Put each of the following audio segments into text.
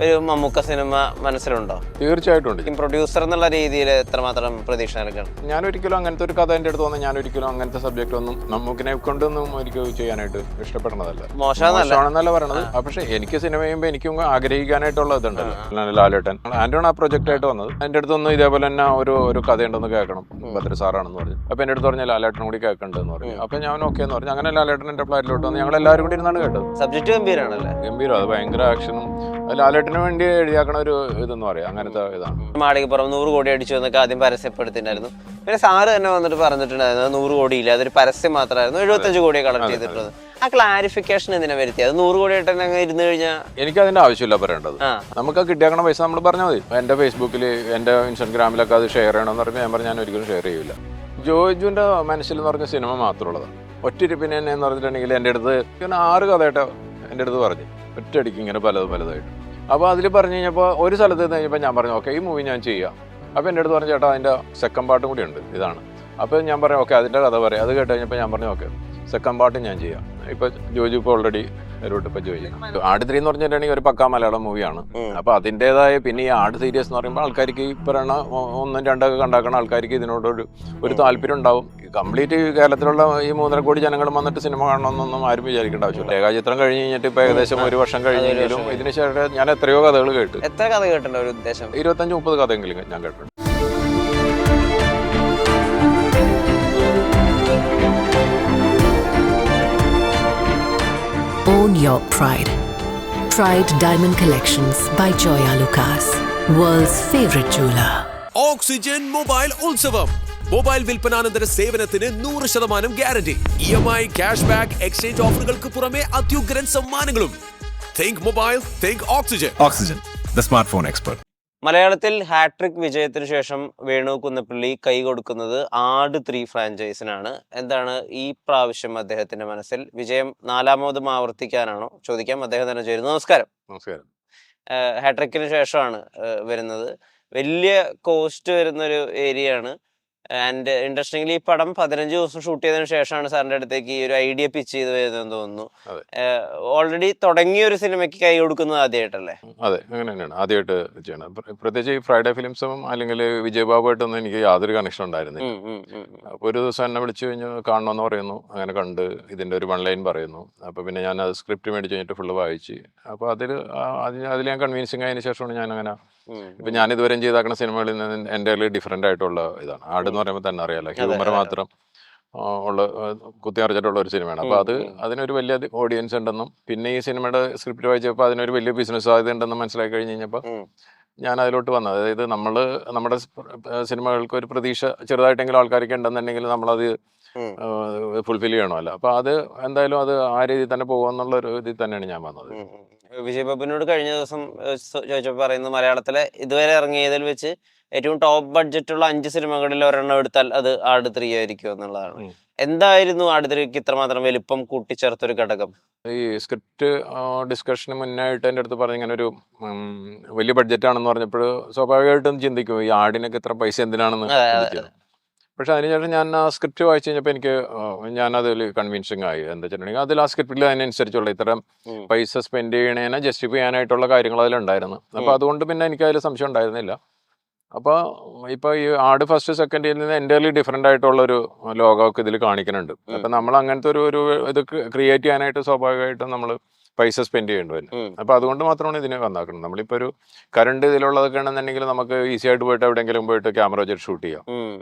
ഒരു മമ്മൂക്ക സിനിമ മനസ്സിലുണ്ടോ? തീർച്ചയായിട്ടും ഉണ്ട്. പ്രൊഡ്യൂസർ എന്നുള്ള രീതിയിൽ എത്രമാത്രം പ്രതീക്ഷ നൽകണം? ഞാനൊരിക്കലും അങ്ങനത്തെ ഒരു കഥ എൻ്റെ അടുത്ത് വന്നാൽ ഞാനൊരിക്കലും അങ്ങനത്തെ സബ്ജക്റ്റ് ഒന്നും മമ്മൂക്കിനെ കൊണ്ടൊന്നും എനിക്ക് ചെയ്യാനായിട്ട് ഇഷ്ടപ്പെടുന്നതല്ല. മോശമാണെന്നല്ല പറയണത്. പക്ഷെ എനിക്ക് സിനിമ ചെയ്യുമ്പോൾ എനിക്കും ആഗ്രഹിക്കാനായിട്ടുള്ള ഇതുണ്ടല്ലോ. ലാലേട്ടൻ ആന്റോൺ ആ പ്രൊജക്റ്റ് ആയിട്ട് വന്നത് എൻ്റെ അടുത്തൊന്നും ഇതേപോലെ തന്നെ ഒരു കഥയുണ്ടെന്ന് കേൾക്കണം, ഭദ്ര സാറാണെന്ന് പറഞ്ഞു. അപ്പൊ എൻ്റെ അടുത്ത് പറഞ്ഞാൽ ലാലേട്ടനും കൂടി കേൾക്കണ്ടെന്ന് പറഞ്ഞു. അപ്പൊ ഞാൻ ഓക്കെ എന്ന് പറഞ്ഞു. അങ്ങനെ ലാലേട്ടൻ എൻ്റെ ഫ്ലാറ്റിലോട്ട് വന്ന് ഞങ്ങൾ എല്ലാവരും കൂടി ഇരുന്നാണ് കേട്ടത്. സബ്ജക്ട് ഗംഭീരമാണല്ലേ? ഗംഭീരം, അത് ഭയങ്കര ആക്ഷനും ലാലേട്ടന് വേണ്ടി എഴുതിയാക്കണ ഒരു ഇതെന്ന് പറയാം, അങ്ങനത്തെ ഇതാണ്. മാളികപ്പുറം 100 കോടി അടിച്ചു എന്നൊക്കെ ആദ്യം പരസ്യപ്പെടുത്തിണ്ടായിരുന്നു. പിന്നെ സാറ് തന്നെ വന്നിട്ട് പറഞ്ഞിട്ടുണ്ടായിരുന്നു 100 കോടിയില്ല, അതൊരു പരസ്യം മാത്രമായിരുന്നു, 75 കോടിയെ കളക്ട് ചെയ്തിട്ടുള്ളത്. ആ ക്ലാരിഫിക്കേഷൻ എന്തിനാ വരുത്തി? അത് 100 കോടി ആയിട്ട് അങ്ങനെ ഇരുന്ന് കഴിഞ്ഞാൽ എനിക്ക് അതിന്റെ ആവശ്യമില്ല പറയേണ്ടത്. നമുക്ക് കിട്ടിയാക്കണ പൈസ നമ്മൾ പറഞ്ഞാൽ മതി. എന്റെ ഫേസ്ബുക്കിൽ എന്റെ ഇൻസ്റ്റാഗ്രാമിലൊക്കെ അത് ഷെയർ ചെയ്യണമെന്ന് പറഞ്ഞാൽ ഞാൻ പറഞ്ഞു ഞാൻ ഒരിക്കലും ഷെയർ ചെയ്യില്ല. ജോജുവിന്റെ മനസ്സിൽ എന്ന് പറഞ്ഞ സിനിമ മാത്രമുള്ളതാണ്. ഒറ്റയിരിപ്പിന് തന്നെ എന്ന് പറഞ്ഞിട്ടുണ്ടെങ്കിൽ എൻ്റെ അടുത്ത് 6 കഥയായിട്ട് എൻ്റെ അടുത്ത് പറഞ്ഞു, ഒറ്റയടിക്ക് ഇങ്ങനെ പലതായിട്ട്. അപ്പോൾ അതിൽ പറഞ്ഞു കഴിഞ്ഞപ്പോൾ ഒരു സ്ഥലത്ത് കഴിഞ്ഞപ്പോൾ ഞാൻ പറഞ്ഞു ഓക്കെ ഈ മൂവി ഞാൻ ചെയ്യാം. അപ്പോൾ എൻ്റെ അടുത്ത് പറഞ്ഞു ചേട്ടാ അതിൻ്റെ സെക്കൻഡ് പാർട്ടും കൂടി ഉണ്ട്, ഇതാണ്. അപ്പോൾ ഞാൻ പറഞ്ഞു ഓക്കെ അതിൻ്റെ കഥ പറയാം. അത് കേട്ട് കഴിഞ്ഞപ്പോൾ ഞാൻ പറഞ്ഞു ഓക്കെ സെക്കൻഡ് പാർട്ട് ഞാൻ ചെയ്യാം. ഇപ്പോൾ ജോജു ഇപ്പോൾ ഓൾറെഡി ഇപ്പോൾ ജോജി ആട് 3 എന്ന് പറഞ്ഞിട്ടുണ്ടെങ്കിൽ ഒരു പക്കാ മലയാളം മൂവിയാണ്. അപ്പോൾ അതിൻ്റെതായ പിന്നെ ഈ ആട് സീരീസ് എന്ന് പറയുമ്പോൾ ആൾക്കാർക്ക് ഈ പറയുന്ന 1, 2 കണ്ടാക്കുന്ന ആൾക്കാർക്ക് ഇതിനോടൊരു താല്പര്യം ഉണ്ടാവും. കംപ്ലീറ്റ് കേരളത്തിലുള്ള ഈ 3.5 കോടി ജനങ്ങൾ വന്നിട്ട് സിനിമ കാണണമെന്നൊന്നും ആരും വിചാരിക്കേണ്ട ആവശ്യമില്ല. ഏകാചിത്രം കഴിഞ്ഞ് കഴിഞ്ഞിട്ട് ഇപ്പോൾ ഏകദേശം 1 വർഷം കഴിഞ്ഞെങ്കിലും ഇതിന് ശേഷം ഞാൻ എത്രയോ കഥകൾ കേട്ടു. എത്ര കഥ കേട്ടിട്ടുണ്ട്? ഒരു ഉദ്ദേശം 25-30 കഥയെങ്കിലും ഞാൻ കേട്ടിട്ടുണ്ട്. Own your pride. Pride Diamond Collections by Joya Lucas, world's favorite jeweler. Oxygen mobile ഉത്സവം. മൊബൈൽ വിൽപ്പനാനന്തര സേവനത്തിന് 100% guarantee. EMI, cash back, exchange ഓഫറുകൾക്ക് പുറമെ അത്യുഗ്രൻ സമ്മാനങ്ങളും. Think mobile, think oxygen. Oxygen, the smartphone expert. മലയാളത്തിൽ ഹാട്രിക് വിജയത്തിന് ശേഷം വേണു കുന്നപ്പള്ളി കൈ കൊടുക്കുന്നത് ആട് 3 ഫ്രാഞ്ചൈസിനാണ്. എന്താണ് ഈ പ്രാവശ്യം അദ്ദേഹത്തിന്റെ മനസ്സിൽ? വിജയം 4ാമതും ആവർത്തിക്കാനാണോ? ചോദിക്കാം. അദ്ദേഹം തന്നെ ചേരുന്നു. നമസ്കാരം. നമസ്കാരം. ഹാട്രിക്കിന് ശേഷമാണ് വരുന്നത്. വലിയ കോസ്റ്റ് വരുന്നൊരു ഏരിയയാണ്. ആൻഡ് ഇൻട്രസ്റ്റിംഗ്ലി ഈ പടം 15 ദിവസം ഷൂട്ട് ചെയ്തതിനു ശേഷമാണ് സാറിന്റെ അടുത്തേക്ക് ഈ ഒരു ഐഡിയ പിച്ച് ചെയ്ത് വരുന്നതെന്ന് തോന്നുന്നു. ഓൾറെഡി തുടങ്ങിയ ഒരു സിനിമയ്ക്ക് കൈ കൊടുക്കുന്നത് ആദ്യമായിട്ടല്ലേ? അതെ, അങ്ങനെ തന്നെയാണ് ആദ്യമായിട്ട് ചെയ്യണം. പ്രത്യേകിച്ച് ഈ ഫ്രൈഡേ ഫിലിംസും അല്ലെങ്കിൽ വിജയബാബുമായിട്ടൊന്നും എനിക്ക് യാതൊരു കണക്ഷൻ ഉണ്ടായിരുന്നില്ല. അപ്പോൾ ഒരു ദിവസം എന്നെ വിളിച്ചു കഴിഞ്ഞാൽ കാണണമെന്ന് പറയുന്നു. അങ്ങനെ കണ്ട് ഇതിൻ്റെ ഒരു 1 ലൈൻ പറയുന്നു. അപ്പോൾ പിന്നെ ഞാൻ അത് സ്ക്രിപ്റ്റ് മേടിച്ച് കഴിഞ്ഞിട്ട് ഫുള്ള് വായിച്ച് അപ്പോൾ അതിൽ ഞാൻ കൺവിൻസിങ് ആയതിനു ശേഷമാണ് ഞാൻ അങ്ങനെ ഇപ്പം ഞാൻ ഇതുവരെയും ചെയ്താക്കുന്ന സിനിമകളിൽ നിന്ന് എൻ്റെ ഡിഫറെൻ്റ് ആയിട്ടുള്ള ഇതാണ്. ആടെന്ന് പറയുമ്പോൾ തന്നെ അറിയാലോ, ഹ്യൂമർ മാത്രം ഉള്ള കുത്തിയറിച്ചിട്ടുള്ള ഒരു സിനിമയാണ്. അപ്പോൾ അതിനൊരു വലിയ ഓഡിയൻസ് ഉണ്ടെന്നും പിന്നെ ഈ സിനിമയുടെ സ്ക്രിപ്റ്റ് വായിച്ചപ്പോൾ അതിനൊരു വലിയ ബിസിനസ് സാധ്യത ഉണ്ടെന്നും മനസ്സിലാക്കി കഴിഞ്ഞ് കഴിഞ്ഞപ്പോൾ ഞാൻ അതിലോട്ട് വന്നത്. അതായത് നമ്മുടെ സിനിമകൾക്ക് ഒരു പ്രതീക്ഷ ചെറുതായിട്ടെങ്കിലും ആൾക്കാർക്ക് ഉണ്ടെന്നുണ്ടെങ്കിൽ നമ്മളത് ഫുൾഫിൽ ചെയ്യണമല്ലോ. അപ്പോൾ അത് എന്തായാലും അത് ആ രീതിയിൽ തന്നെ പോകുമെന്നുള്ള ഒരു ഇതിൽ തന്നെയാണ് ഞാൻ വന്നത്. വിജയബാബുവിനോട് കഴിഞ്ഞ ദിവസം ചോദിച്ചപ്പോൾ പറയുന്നത് മലയാളത്തിലെ ഇതുവരെ ഇറങ്ങിയതിൽ വെച്ച് ഏറ്റവും ടോപ്പ് ബഡ്ജറ്റുള്ള 5 സിനിമകളിൽ ഒരെണ്ണം എടുത്താൽ അത് ആട് 3 ആയിരിക്കും എന്നുള്ളതാണ്. എന്തായിരുന്നു ആട് 3ക്ക് ഇത്രമാത്രം വലിപ്പം കൂട്ടിച്ചേർത്തൊരു ഘടകം? ഈ സ്ക്രിപ്റ്റ് ഡിസ്കഷന് മുന്നായിട്ട് എൻ്റെ അടുത്ത് പറഞ്ഞ ഇങ്ങനെ ഒരു വലിയ ബഡ്ജറ്റാണെന്ന് പറഞ്ഞപ്പോൾ സ്വാഭാവികമായിട്ടും ചിന്തിക്കും ഈ ആടിനൊക്കെ ഇത്ര പൈസ എന്തിനാണെന്ന് ചിന്തിക്കുന്നു. പക്ഷെ അതിനുശേഷം ഞാൻ ആ സ്ക്രിപ്റ്റ് വായിച്ചു കഴിഞ്ഞപ്പോൾ ഞാനതിൽ കൺവിൻസിങ് ആയി. എന്താ വെച്ചിട്ടുണ്ടെങ്കിൽ അതിൽ ആ സ്ക്രിപ്റ്റിൽ അതിനനുസരിച്ചുള്ള ഇത്തരം പൈസ സ്പെൻഡ് ചെയ്യണേനെ ജസ്റ്റിഫൈ ചെയ്യാനായിട്ടുള്ള കാര്യങ്ങൾ അതിലുണ്ടായിരുന്നു. അപ്പോൾ അതുകൊണ്ട് പിന്നെ എനിക്ക് അതിൽ സംശയം ഉണ്ടായിരുന്നില്ല. അപ്പോൾ ഇപ്പോൾ ഈ ആട് ഫസ്റ്റ് സെക്കൻഡിൽ നിന്ന് എൻ്റയർലി ഡിഫറെൻ്റ് ആയിട്ടുള്ളൊരു ലോകമൊക്കെ ഇതിൽ കാണിക്കുന്നുണ്ട്. അപ്പം നമ്മൾ അങ്ങനത്തെ ഒരു ഇത് ക്രിയേറ്റ് ചെയ്യാനായിട്ട് സ്വാഭാവികമായിട്ടും നമ്മൾ പൈസ സ്പെൻഡ് ചെയ്യേണ്ടി വരും. അപ്പോൾ അതുകൊണ്ട് മാത്രമാണ് ഇതിനെ വന്നാക്കുന്നത്. നമ്മളിപ്പോൾ ഒരു കറണ്ട് ഇതിലുള്ളതൊക്കെ ആണെന്നുണ്ടെങ്കിൽ നമുക്ക് ഈസി ആയിട്ട് പോയിട്ട് എവിടെയെങ്കിലും പോയിട്ട് ക്യാമറ വെച്ചിട്ട് ഷൂട്ട് ചെയ്യാം.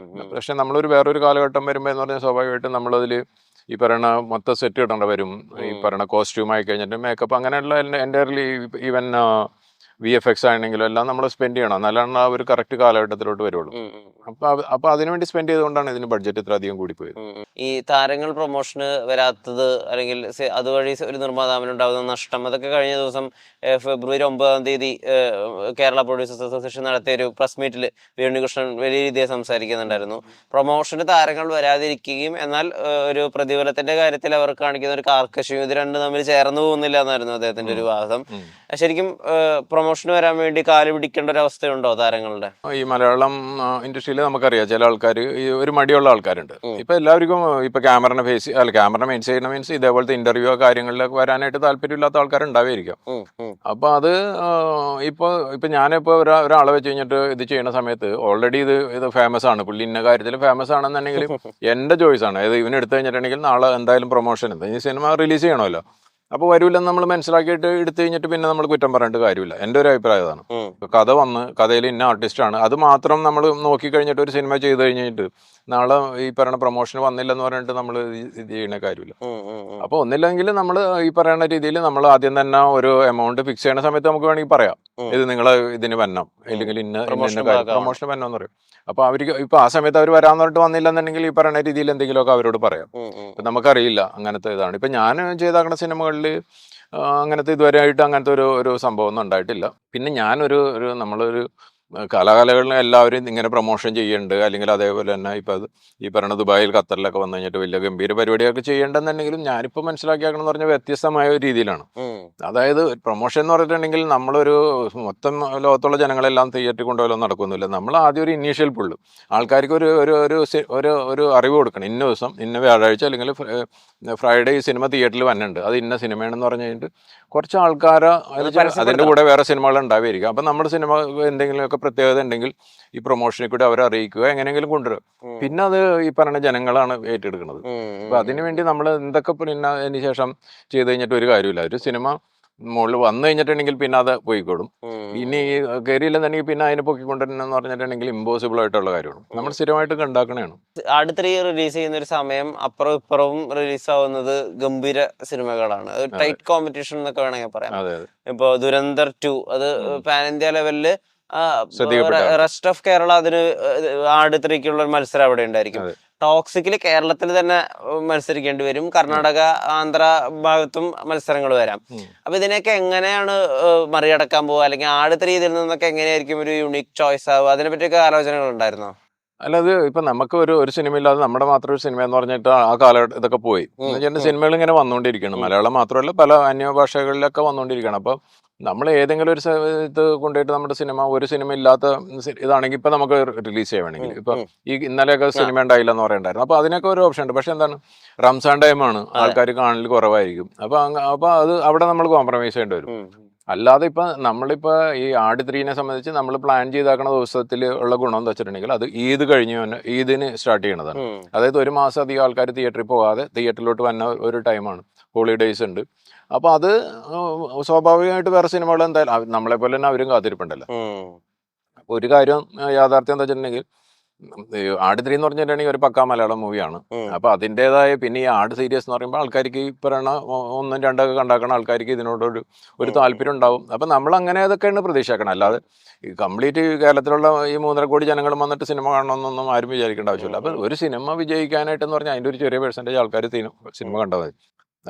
പക്ഷെ നമ്മളൊരു വേറൊരു കാലഘട്ടം വരുമ്പോൾ എന്ന് പറഞ്ഞാൽ സ്വാഭാവികമായിട്ടും നമ്മളതിൽ ഈ പറയുന്ന മൊത്തം സെറ്റ് കിട്ടേണ്ട വരും. ഈ പറയുന്ന കോസ്റ്റ്യൂം ആയി കഴിഞ്ഞിട്ട് മേക്കപ്പ് അങ്ങനെയുള്ള എൻ്റയർലി ഈവൻ VFX ആണെങ്കിലും എല്ലാം നമ്മൾ സ്പെൻഡ് ചെയ്യണം, എന്നാലാണ് ആ ഒരു കറക്റ്റ് കാലഘട്ടത്തിലോട്ട് വരുള്ളൂ. അപ്പൊ അതിനുവേണ്ടി സ്പെൻഡ് ചെയ്തുകൊണ്ടാണ് ഇതിന് ബഡ്ജറ്റ് ഇത്ര അധികം കൂടിപ്പോയത്. ഈ താരങ്ങൾ പ്രൊമോഷന് വരാത്തത് അല്ലെങ്കിൽ അതുവഴി ഒരു നിർമ്മാതാവിനുണ്ടാകുന്ന നഷ്ടം, അതൊക്കെ കഴിഞ്ഞ ദിവസം ഫെബ്രുവരി 9-ാം തീയതി കേരള പ്രൊഡ്യൂസേഴ്സ് അസോസിയേഷൻ നടത്തിയ ഒരു പ്രസ് മീറ്റിൽ വേണുകൃഷ്ണൻ വലിയ രീതിയിൽ സംസാരിക്കുന്നുണ്ടായിരുന്നു. പ്രൊമോഷന് താരങ്ങൾ വരാതിരിക്കുകയും എന്നാൽ ഒരു പ്രതിഫലത്തിന്റെ കാര്യത്തിൽ അവർ കാണിക്കുന്ന ഒരു കാർക്കശ്യം, ഇത് രണ്ടും തമ്മിൽ ചേർന്ന് പോകുന്നില്ല എന്നായിരുന്നു അദ്ദേഹത്തിന്റെ ഒരു വാദം. ശരിക്കും പ്രൊമോഷന് വരാൻ വേണ്ടി കാല് പിടിക്കേണ്ട ഒരു അവസ്ഥയുണ്ടോ താരങ്ങളുടെ? ഈ മലയാളം ഇൻഡസ്ട്രിയിൽ ഇൻഡസ്ട്രിയിൽ നമുക്കറിയാം ചില ആൾക്കാർ ഈ ഒരു മടിയുള്ള ആൾക്കാരുണ്ട്. ഇപ്പൊ എല്ലാവർക്കും ഇപ്പൊ ക്യാമറ മെയിൻ ചെയ്യണ മീൻസ് ഇതേപോലത്തെ ഇന്റർവ്യൂ കാര്യങ്ങളിലൊക്കെ വരാനായിട്ട് താല്പര്യമില്ലാത്ത ആൾക്കാരുണ്ടാവായിരിക്കാം. അപ്പൊ അത് ഇപ്പൊ ഞാനിപ്പോ ഒരാളെ വെച്ച് കഴിഞ്ഞിട്ട് ഇത് ചെയ്യുന്ന സമയത്ത് ഓൾറെഡി ഇത് ഫേമസ് ആണ്, പുള്ളി ഇന്ന കാര്യത്തിൽ ഫേമസ് ആണെന്നുണ്ടെങ്കിൽ എന്റെ ചോയ്സ് ആണ്. അതായത് ഇവന് എടുത്തു കഴിഞ്ഞിട്ടുണ്ടെങ്കിൽ നാളെ എന്തായാലും പ്രൊമോഷൻ എന്താ ഈ സിനിമ റിലീസ് ചെയ്യണമല്ലോ, അപ്പോൾ വരൂല്ലെന്ന് നമ്മൾ മനസ്സിലാക്കിയിട്ട് എടുത്തു കഴിഞ്ഞിട്ട് പിന്നെ നമ്മൾ കുറ്റം പറഞ്ഞിട്ട് കാര്യമില്ല. എൻ്റെ ഒരു അഭിപ്രായം അതാണ്. കഥ കഥയിൽ ഇന്ന ആർട്ടിസ്റ്റാണ്, അത് മാത്രം നമ്മൾ നോക്കി കഴിഞ്ഞിട്ട് ഒരു സിനിമ ചെയ്ത് കഴിഞ്ഞിട്ട് നാളെ ഈ പറയുന്ന പ്രൊമോഷൻ വന്നില്ലെന്ന് പറഞ്ഞിട്ട് നമ്മൾ ഇത് ചെയ്യുന്ന കാര്യമില്ല. അപ്പോൾ ഒന്നില്ലെങ്കിൽ നമ്മൾ ഈ പറയുന്ന രീതിയിൽ നമ്മൾ ആദ്യം തന്നെ ഒരു എമൗണ്ട് ഫിക്സ് ചെയ്യുന്ന സമയത്ത് നമുക്ക് വേണമെങ്കിൽ പറയാം, ഇത് നിങ്ങൾ ഇതിന് വരണം, ഇല്ലെങ്കിൽ ഇന്ന പ്രൊമോഷൻ വരണം എന്ന് പറയും. അപ്പൊ അവർക്ക് ഇപ്പൊ ആ സമയത്ത് അവർ വരാൻ പറഞ്ഞിട്ട് വന്നില്ലെന്നുണ്ടെങ്കിൽ ഈ പറയുന്ന രീതിയിൽ എന്തെങ്കിലുമൊക്കെ അവരോട് പറയാം. നമുക്കറിയില്ല അങ്ങനത്തെ ഇതാണ്. ഇപ്പൊ ഞാൻ ചെയ്താക്കുന്ന സിനിമകളിൽ അങ്ങനത്തെ ഇതുവരെ ആയിട്ട് അങ്ങനത്തെ ഒരു സംഭവം ഒന്നും ഉണ്ടായിട്ടില്ല. പിന്നെ ഞാനൊരു നമ്മളൊരു കലാകാലകളിൽ എല്ലാവരും ഇങ്ങനെ പ്രൊമോഷൻ ചെയ്യുന്നുണ്ട്, അല്ലെങ്കിൽ അതേപോലെ തന്നെ ഇപ്പം അത് ഈ പറയുന്ന ദുബായിൽ ഖത്തറിലൊക്കെ വന്നു കഴിഞ്ഞിട്ട് വലിയ ഗംഭീര പരിപാടിയൊക്കെ ചെയ്യേണ്ടെന്നുണ്ടെങ്കിലും ഞാനിപ്പോൾ മനസ്സിലാക്കിയാക്കണമെന്ന് പറഞ്ഞാൽ വ്യത്യസ്തമായ ഒരു രീതിയിലാണ്. അതായത് പ്രൊമോഷൻ എന്ന് പറഞ്ഞിട്ടുണ്ടെങ്കിൽ നമ്മളൊരു മൊത്തം ലോകത്തുള്ള ജനങ്ങളെല്ലാം തിയേറ്ററിൽ കൊണ്ടുപോലും നടക്കുന്നില്ല. നമ്മൾ ആദ്യം ഒരു ഇനീഷ്യൽ പുള്ളു ആൾക്കാർക്ക് ഒരു അറിവ് കൊടുക്കണം. ഇന്ന ദിവസം ഇന്ന വ്യാഴാഴ്ച അല്ലെങ്കിൽ ഫ്രൈഡേ ഈ സിനിമ തിയേറ്ററിൽ വന്നിട്ടുണ്ട്, അത് ഇന്ന സിനിമയാണെന്ന് പറഞ്ഞു കഴിഞ്ഞിട്ട് കുറച്ച് ആൾക്കാരെ അതിൻ്റെ കൂടെ വേറെ സിനിമകൾ ഉണ്ടാവുമായിരിക്കും. അപ്പം നമ്മുടെ സിനിമ എന്തെങ്കിലുമൊക്കെ പ്രത്യേകത ഉണ്ടെങ്കിൽ ഈ പ്രൊമോഷനിൽ കൂടി അവരെ അറിയിക്കുക, എങ്ങനെയെങ്കിലും കൊണ്ടുവരും. പിന്നെ അത് ഈ പറഞ്ഞ ജനങ്ങളാണ് ഏറ്റെടുക്കുന്നത്. അപ്പൊ അതിനുവേണ്ടി നമ്മൾ എന്തൊക്കെ പിന്നെ അതിന് ശേഷം ചെയ്ത് കഴിഞ്ഞിട്ട് ഒരു കാര്യമില്ല. ഒരു സിനിമ മുകളിൽ വന്നു കഴിഞ്ഞിട്ടുണ്ടെങ്കിൽ പിന്നെ അത് പോയിക്കോടും. ഇനി കയറിയില്ലെന്നുണ്ടെങ്കിൽ പിന്നെ അതിനെ പൊക്കിക്കൊണ്ടിരുന്നെന്ന് പറഞ്ഞിട്ടുണ്ടെങ്കിൽ ഇമ്പോസിബിൾ ആയിട്ടുള്ള കാര്യമാണ്. നമ്മൾ സ്ഥിരമായിട്ട് ഉണ്ടാക്കണതാണ്. അടുത്ത റിലീസ് ചെയ്യുന്ന ഒരു സമയം അപ്പുറവും ഇപ്പുറവും റിലീസ് ആവുന്നത് ഗംഭീര സിനിമകളാണ്. ടൈറ്റ് കോമ്പറ്റീഷൻ എന്നൊക്കെ വേണമെങ്കിൽ പറയാം. ഇപ്പൊ ദുരന്തർ 2 അത് പാൻ ഇന്ത്യ ലെവലില്, റെസ്റ്റ് ഓഫ് കേരള അതിന് ആട് 3ക്കുള്ള ഒരു മത്സരം അവിടെ ഉണ്ടായിരിക്കും. ടോക്സിക്കില് കേരളത്തിൽ തന്നെ മത്സരിക്കേണ്ടി വരും, കർണാടക ആന്ധ്ര ഭാഗത്തും മത്സരങ്ങൾ വരാം. അപ്പൊ ഇതിനൊക്കെ എങ്ങനെയാണ് മറികടക്കാൻ പോവുക, അല്ലെങ്കിൽ ആട് 3 ഇതിൽ നിന്നൊക്കെ എങ്ങനെയായിരിക്കും ഒരു യുണീക് ചോയ്സ് ആവുക, അതിനെ പറ്റിയൊക്കെ ആലോചനകൾ ഉണ്ടായിരുന്നോ? അല്ല, അത് ഇപ്പൊ നമുക്ക് ഒരു സിനിമ ഇല്ലാതെ നമ്മുടെ മാത്രം ഒരു സിനിമ എന്ന് പറഞ്ഞിട്ട് ആ കാലഘട്ടം ഇതൊക്കെ പോയി. സിനിമകൾ ഇങ്ങനെ വന്നുകൊണ്ടിരിക്കണം. മലയാളം മാത്രമല്ല പല അന്യഭാഷകളിലൊക്കെ വന്നുകൊണ്ടിരിക്കണം. അപ്പൊ നമ്മൾ ഏതെങ്കിലും ഒരു ഇത് കൊണ്ടുപോയിട്ട് നമ്മുടെ ഒരു സിനിമ ഇല്ലാത്ത ഇതാണെങ്കിൽ ഇപ്പൊ നമുക്ക് റിലീസ് ചെയ്യണമെങ്കിൽ ഇപ്പൊ ഈ ഇന്നലെയൊക്കെ സിനിമ ഉണ്ടായില്ല എന്ന് പറയണ്ടായിരുന്നു. അപ്പൊ അതിനൊക്കെ ഒരു ഓപ്ഷൻ ഉണ്ട്. പക്ഷെ എന്താണ്, റംസാൻ ടൈമാണ്, ആൾക്കാർ കാണൽ കുറവായിരിക്കും. അപ്പൊ അത് അവിടെ നമ്മൾ കോംപ്രമൈസ് ചെയ്യേണ്ടി വരും. അല്ലാതെ ഇപ്പൊ നമ്മളിപ്പോ ഈ ആട് 3നെ സംബന്ധിച്ച് നമ്മൾ പ്ലാൻ ചെയ്താക്കുന്ന ദിവസത്തിൽ ഉള്ള ഗുണം എന്ന് വെച്ചിട്ടുണ്ടെങ്കിൽ അത് ഈദ് കഴിഞ്ഞു തന്നെ ഈദിന് സ്റ്റാർട്ട് ചെയ്യണതാണ്. അതായത് ഒരു മാസം അധികം ആൾക്കാർ തിയേറ്ററിൽ പോകാതെ തിയേറ്ററിലോട്ട് വന്ന ഒരു ടൈമാണ്. ഹോളിഡേയ്സ് ഉണ്ട്. അപ്പൊ അത് സ്വാഭാവികമായിട്ട് വേറെ സിനിമകൾ എന്തായാലും നമ്മളെ പോലെ തന്നെ അവരും കാത്തിരിപ്പുണ്ടല്ലോ. അപ്പൊ ഒരു കാര്യം യാഥാർത്ഥ്യം എന്താ വെച്ചിട്ടുണ്ടെങ്കിൽ ആട് 3 എന്ന് പറഞ്ഞിട്ടുണ്ടെങ്കിൽ ഒരു പക്കാ മലയാളം മൂവിയാണ്. അപ്പൊ അതിൻ്റെതായ പിന്നെ ഈ ആട് സീരീസ് എന്ന് പറയുമ്പോൾ ആൾക്കാർക്ക് ഈ പറയുന്ന 1, 2 കണ്ടാക്കുന്ന ആൾക്കാർക്ക് ഇതിനോടൊരു താല്പര്യം ഉണ്ടാവും. അപ്പൊ നമ്മൾ അങ്ങനെ അതൊക്കെയാണ് പ്രതീക്ഷിക്കണം. അല്ലാതെ ഈ കംപ്ലീറ്റ് കേരളത്തിലുള്ള ഈ 3.5 കോടി ജനങ്ങളും വന്നിട്ട് സിനിമ കാണണമെന്നൊന്നും ആരും വിചാരിക്കേണ്ട ആവശ്യമില്ല. അപ്പൊ ഒരു സിനിമ വിജയിക്കാനായിട്ടെന്ന് പറഞ്ഞാൽ അതിൻ്റെ ഒരു ചെറിയ പെർസെൻറ്റേജ് ആൾക്കാർ സിനിമ കണ്ടാൽ മതി.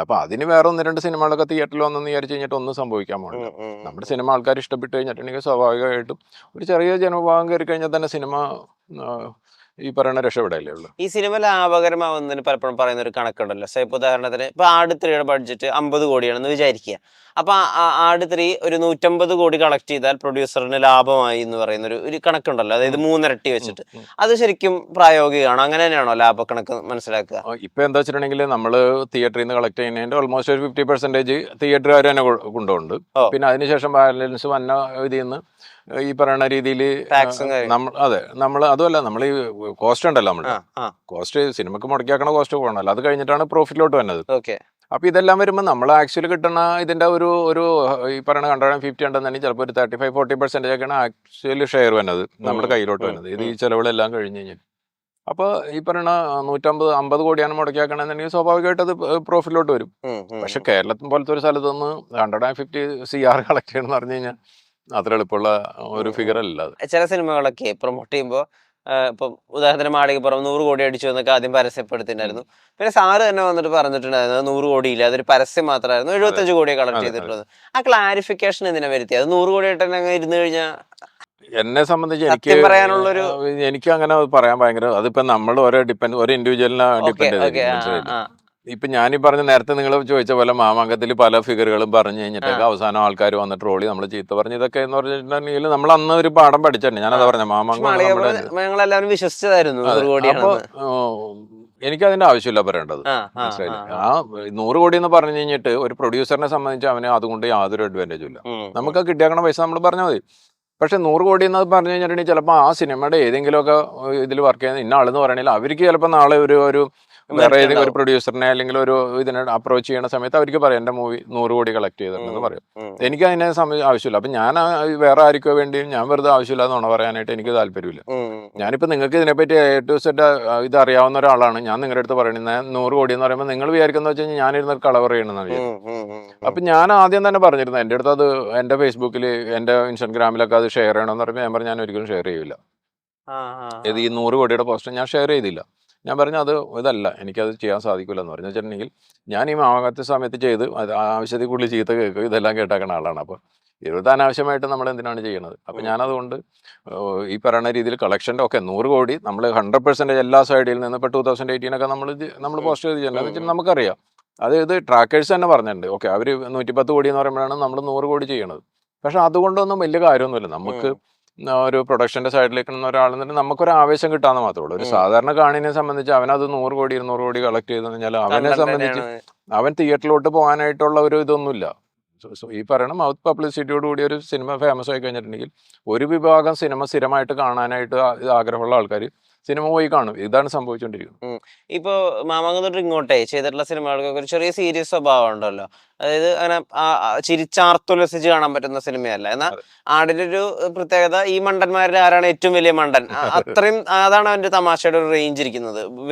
അപ്പൊ അതിന് വേറെ 1, 2 സിനിമകളൊക്കെ തിയേറ്ററിൽ വന്നെന്ന് വിചാരിച്ചു കഴിഞ്ഞിട്ട് ഒന്നും സംഭവിക്കാൻ പാടില്ല. നമ്മുടെ സിനിമ ആൾക്കാർ ഇഷ്ടപ്പെട്ട് കഴിഞ്ഞിട്ടുണ്ടെങ്കിൽ സ്വാഭാവികമായിട്ടും ഒരു ചെറിയ ജനവിഭാഗം കയറി കഴിഞ്ഞാൽ തന്നെ സിനിമ ഈ പറയുന്ന രക്ഷപ്പെടല്ലേ ഉള്ളൂ. ഈ സിനിമ ലാഭകരമാവുന്നതിന് പലപ്പോഴും പറയുന്ന ഒരു കണക്കുണ്ടല്ലോ. ഇപ്പൊ ഉദാഹരണത്തിന് ഇപ്പൊ ആട് 3യുടെ ബഡ്ജറ്റ് 50 കോടിയാണെന്ന് വിചാരിക്കുക. അപ്പൊ ആട് 3 ഒരു 150 കോടി കളക്ട് ചെയ്താൽ പ്രൊഡ്യൂസറിന് ലാഭമായി എന്ന് പറയുന്ന ഒരു കണക്കുണ്ടല്ലോ. അതായത് 3 ഇരട്ടി വെച്ചിട്ട്. അത് ശരിക്കും പ്രായോഗികമാണോ? അങ്ങനെ തന്നെയാണോ ലാഭക്കണക്ക് മനസ്സിലാക്കുക? ഇപ്പൊ എന്താ വെച്ചിട്ടുണ്ടെങ്കിൽ നമ്മള് തിയേറ്ററിൽ നിന്ന് കളക്ട് ചെയ്യുന്നതിന്റെ ഓൾമോസ്റ്റ് ഒരു 50% തിയേറ്ററുകാർ തന്നെ കൊണ്ടുപോകുന്നുണ്ട്. പിന്നെ അതിനുശേഷം ബാലൻസ് വന്ന ഇതിൽ നിന്ന് ഈ പറയുന്ന രീതിയിൽ നമ്മൾ അതുമല്ല, നമ്മൾ ഈ കോസ്റ്റ് ഉണ്ടല്ലോ, നമ്മുടെ കോസ്റ്റ് സിനിമക്ക് മുടക്കിയാക്കണ കോസ്റ്റ് പോകണമല്ലോ, അത് കഴിഞ്ഞിട്ടാണ് പ്രോഫിറ്റിലോട്ട് വന്നത്. അപ്പൊ ഇതെല്ലാം വരുമ്പോൾ നമ്മൾ ആക്ച്വലി കിട്ടുന്ന ഇതിന്റെ ഒരു ഈ പറയുന്ന 150 ഉണ്ടെന്നുണ്ടെങ്കിൽ ചിലപ്പോൾ ഒരു 35-40% ഒക്കെയാണ് ആക്ച്വലി ഷെയർ വന്നത് നമ്മുടെ കയ്യിലോട്ട് വന്നത്. ഇത് ഈ ചെലവുകളെല്ലാം കഴിഞ്ഞ് കഴിഞ്ഞാൽ അപ്പൊ ഈ പറയുന്ന 150 കോടിയാണ് മുടക്കിയാക്കണമെന്നുണ്ടെങ്കിൽ സ്വാഭാവികമായിട്ട് അത് പ്രോഫിറ്റിലോട്ട് വരും. പക്ഷെ കേരളത്തിൽ പോലത്തെ ഒരു സ്ഥലത്ത് നിന്ന് 150 CR കളക്ട് ചെയ്യണമെന്ന് പറഞ്ഞു കഴിഞ്ഞാൽ അത്ര എളുപ്പമുള്ള ഒരു ഫിഗർ അല്ല. ചില സിനിമകളൊക്കെ പ്രൊമോട്ട് ചെയ്യുമ്പോൾ ഇപ്പം ഉദാഹരണത്തിന് മാളികപ്പുറം 100 കോടി അടിച്ചു എന്നൊക്കെ ആദ്യം പരസ്യപ്പെടുത്തിണ്ടായിരുന്നു. പിന്നെ സാറ് തന്നെ വന്നിട്ട് പറഞ്ഞിട്ടുണ്ടായിരുന്നു 100 കോടിയില്ല, അതൊരു പരസ്യം മാത്രമായിരുന്നു, 75 കോടിയെ കളക്ട് ചെയ്തിട്ടുള്ളത്. ആ ക്ലാരിഫിക്കേഷൻ എന്തിനാ വരുത്തി? അത് 100 കോടി ആയിട്ട് തന്നെ ഇരുന്ന് കഴിഞ്ഞാൽ എന്നെ സംബന്ധിച്ച് എനിക്ക് അങ്ങനെ പറയാൻ ഭയങ്കര അതിപ്പോ നമ്മൾ ഒരു ഇൻഡിവിജ്വലിനെ ഡിപ്പെൻഡ് ചെയ്ത് ഇപ്പൊ ഞാനീ പറഞ്ഞ നേരത്തെ നിങ്ങൾ ചോദിച്ച പോലെ മാമാങ്കത്തിൽ പല ഫിഗറുകളും പറഞ്ഞു കഴിഞ്ഞിട്ടൊക്കെ അവസാനം ആൾക്കാർ വന്ന് ട്രോളി നമ്മൾ ചീത്ത പറഞ്ഞു ഇതൊക്കെ എന്ന് പറഞ്ഞിട്ടുണ്ടെങ്കിൽ നമ്മൾ അന്ന് ഒരു പാഠം പഠിച്ചിട്ടുണ്ട്. ഞാനതാ പറഞ്ഞ മാമാങ്കം ഞങ്ങളെല്ലാവരും വിശ്വസിച്ചതായിരുന്നു 100 അപ്പൊ കോടിയാണ്. എനിക്കതിന്റെ ആവശ്യമില്ല പറയേണ്ടത്. മനസ്സിലായില്ലേ? ആ 100 കോടി എന്ന് പറഞ്ഞു കഴിഞ്ഞിട്ട് ഒരു പ്രൊഡ്യൂസറിനെ സംബന്ധിച്ച് അവന് അതുകൊണ്ട് യാതൊരു അഡ്വാൻറ്റേജും ഇല്ല. നമുക്ക് കിട്ടിയാക്കണ പൈസ നമ്മൾ പറഞ്ഞാൽ മതി. പക്ഷെ 100 കോടി എന്ന് പറഞ്ഞു കഴിഞ്ഞിട്ടുണ്ടെങ്കിൽ ചിലപ്പോൾ ആ സിനിമയുടെ ഏതെങ്കിലുമൊക്കെ ഇതിൽ വർക്ക് ചെയ്യുന്ന ഇന്ന ആളെന്ന് പറയണമെങ്കിൽ അവർക്ക് ചിലപ്പോൾ നാളെ ഒരു വേറെ ഏതെങ്കിലും ഒരു പ്രൊഡ്യൂസറിനെ അല്ലെങ്കിൽ ഒരു ഇതിനെ അപ്രോച്ച് ചെയ്യുന്ന സമയത്ത് അവർക്ക് പറയാം എൻ്റെ മൂവി 100 കോടി കളക്ട് ചെയ്തിട്ടുണ്ടെന്ന് പറയും. എനിക്ക് അതിനെ ആവശ്യമില്ല. അപ്പം ഞാൻ വേറെ ആർക്കോ വേണ്ടിയും ഞാൻ വെറുതെ ആവശ്യമില്ല എന്ന് പറയാനായിട്ട് എനിക്ക് താല്പര്യമില്ല. ഞാനിപ്പോൾ നിങ്ങൾക്ക് ഇതിനെപ്പറ്റി A to Z ഇത് അറിയാവുന്ന ഒരാളാണ്. ഞാൻ നിങ്ങളുടെ അടുത്ത് പറയുന്നത് 100 കോടി എന്ന് പറയുമ്പോൾ നിങ്ങൾ വിചാരിക്കുന്നത് വെച്ച് കഴിഞ്ഞാൽ ഞാനിരുന്ന കളവർ ചെയ്യണമെന്നാണ് വിചാരിക്കുന്നത്. അപ്പം ഞാൻ ആദ്യം തന്നെ പറഞ്ഞിരുന്നു എൻ്റെ അടുത്ത് അത് എൻ്റെ ഫേസ്ബുക്കിൽ എൻ്റെ ഇൻസ്റ്റാഗ്രാമിലൊക്കെ അത് ഷെയർ ചെയ്യണമെന്ന് പറയുമ്പോൾ ഞാൻ പറഞ്ഞു ഞാൻ ഒരിക്കലും ഷെയർ ചെയ്യില്ല. ഇത് ഈ 100 കോടിയുടെ പോസ്റ്റ് ഞാൻ ഷെയർ ചെയ്തില്ല. ഞാൻ പറഞ്ഞു അത് ഇതല്ല, എനിക്കത് ചെയ്യാൻ സാധിക്കില്ല എന്ന് പറഞ്ഞു വെച്ചിട്ടുണ്ടെങ്കിൽ ഞാൻ ഈ മാമാങ്കത്തെ സമയത്ത് ചെയ്ത് അത് ആവശ്യത്തിൽ കൂടുതൽ ചീത്ത കേൾക്കും ഇതെല്ലാം കേട്ടാക്കുന്ന ആളാണ്. അപ്പോൾ ഇത് അനാവശ്യമായിട്ട് നമ്മൾ എന്തിനാണ് ചെയ്യണത്? അപ്പം ഞാനതുകൊണ്ട് ഈ പറയുന്ന രീതിയിൽ കളക്ഷൻ്റെ ഒക്കെ 100 കോടി നമ്മൾ 100% എല്ലാ സൈഡിൽ നിന്ന് ഇപ്പോൾ 2018 നമ്മൾ പോസ്റ്റ് ചെയ്ത് ചെയ്യുന്നത് വെച്ചാൽ നമുക്കറിയാം. അത് ഇത് ട്രാക്കേഴ്സ് തന്നെ പറഞ്ഞിട്ടുണ്ട്. ഓക്കെ അവർ 110 കോടി എന്ന് പറയുമ്പോഴാണ് നമ്മൾ 100 കോടി ചെയ്യണത്. പക്ഷെ അതുകൊണ്ടൊന്നും വലിയ കാര്യമൊന്നുമില്ല. നമുക്ക് ഒരു പ്രൊഡക്ഷൻ്റെ സൈഡിലേക്ക് ഒരാളെന്നിട്ട് നമുക്കൊരു ആവേശം കിട്ടാന്ന് മാത്രമേ ഉള്ളൂ. ഒരു സാധാരണ കാണിനെ സംബന്ധിച്ച് അവനത് 100 കോടി 200 കോടി കളക്ട് ചെയ്തെന്ന് പറഞ്ഞാൽ അവനെ സംബന്ധിച്ച് അവൻ തിയേറ്ററിലോട്ട് പോകാനായിട്ടുള്ള ഒരു ഇതൊന്നുമില്ല. ഈ പറയണ മൗത്ത് പബ്ലിസിറ്റിയോട് കൂടി ഒരു സിനിമ ഫേമസ് ആയി കഴിഞ്ഞിട്ടുണ്ടെങ്കിൽ ഒരു വിഭാഗം സിനിമ സ്ഥിരമായിട്ട് കാണാനായിട്ട് ആഗ്രഹമുള്ള ആൾക്കാർ സിനിമ പോയി കാണും. ഇതാണ് സംഭവിച്ചുകൊണ്ടിരിക്കുന്നത്. ഇപ്പൊ മാമാങ്കം തൊട്ട് ഇങ്ങോട്ടേ ചെയ്തിട്ടുള്ള സിനിമകൾക്കൊക്കെ ഒരു ചെറിയ സീരിയസ് സ്വഭാവം ഉണ്ടല്ലോ. അതായത് അങ്ങനെ ചിരിച്ചാർത്തുലസിച്ച് കാണാൻ പറ്റുന്ന സിനിമയല്ല. എന്നാൽ ആടിന്റെ ഒരു പ്രത്യേകത ഈ മണ്ടന്മാരിൽ ആരാണ് ഏറ്റവും വലിയ മണ്ടൻ, അത്രയും അതാണ് അവന്റെ തമാശയുടെ ഒരു റേഞ്ച് ഇരിക്കുന്നത്.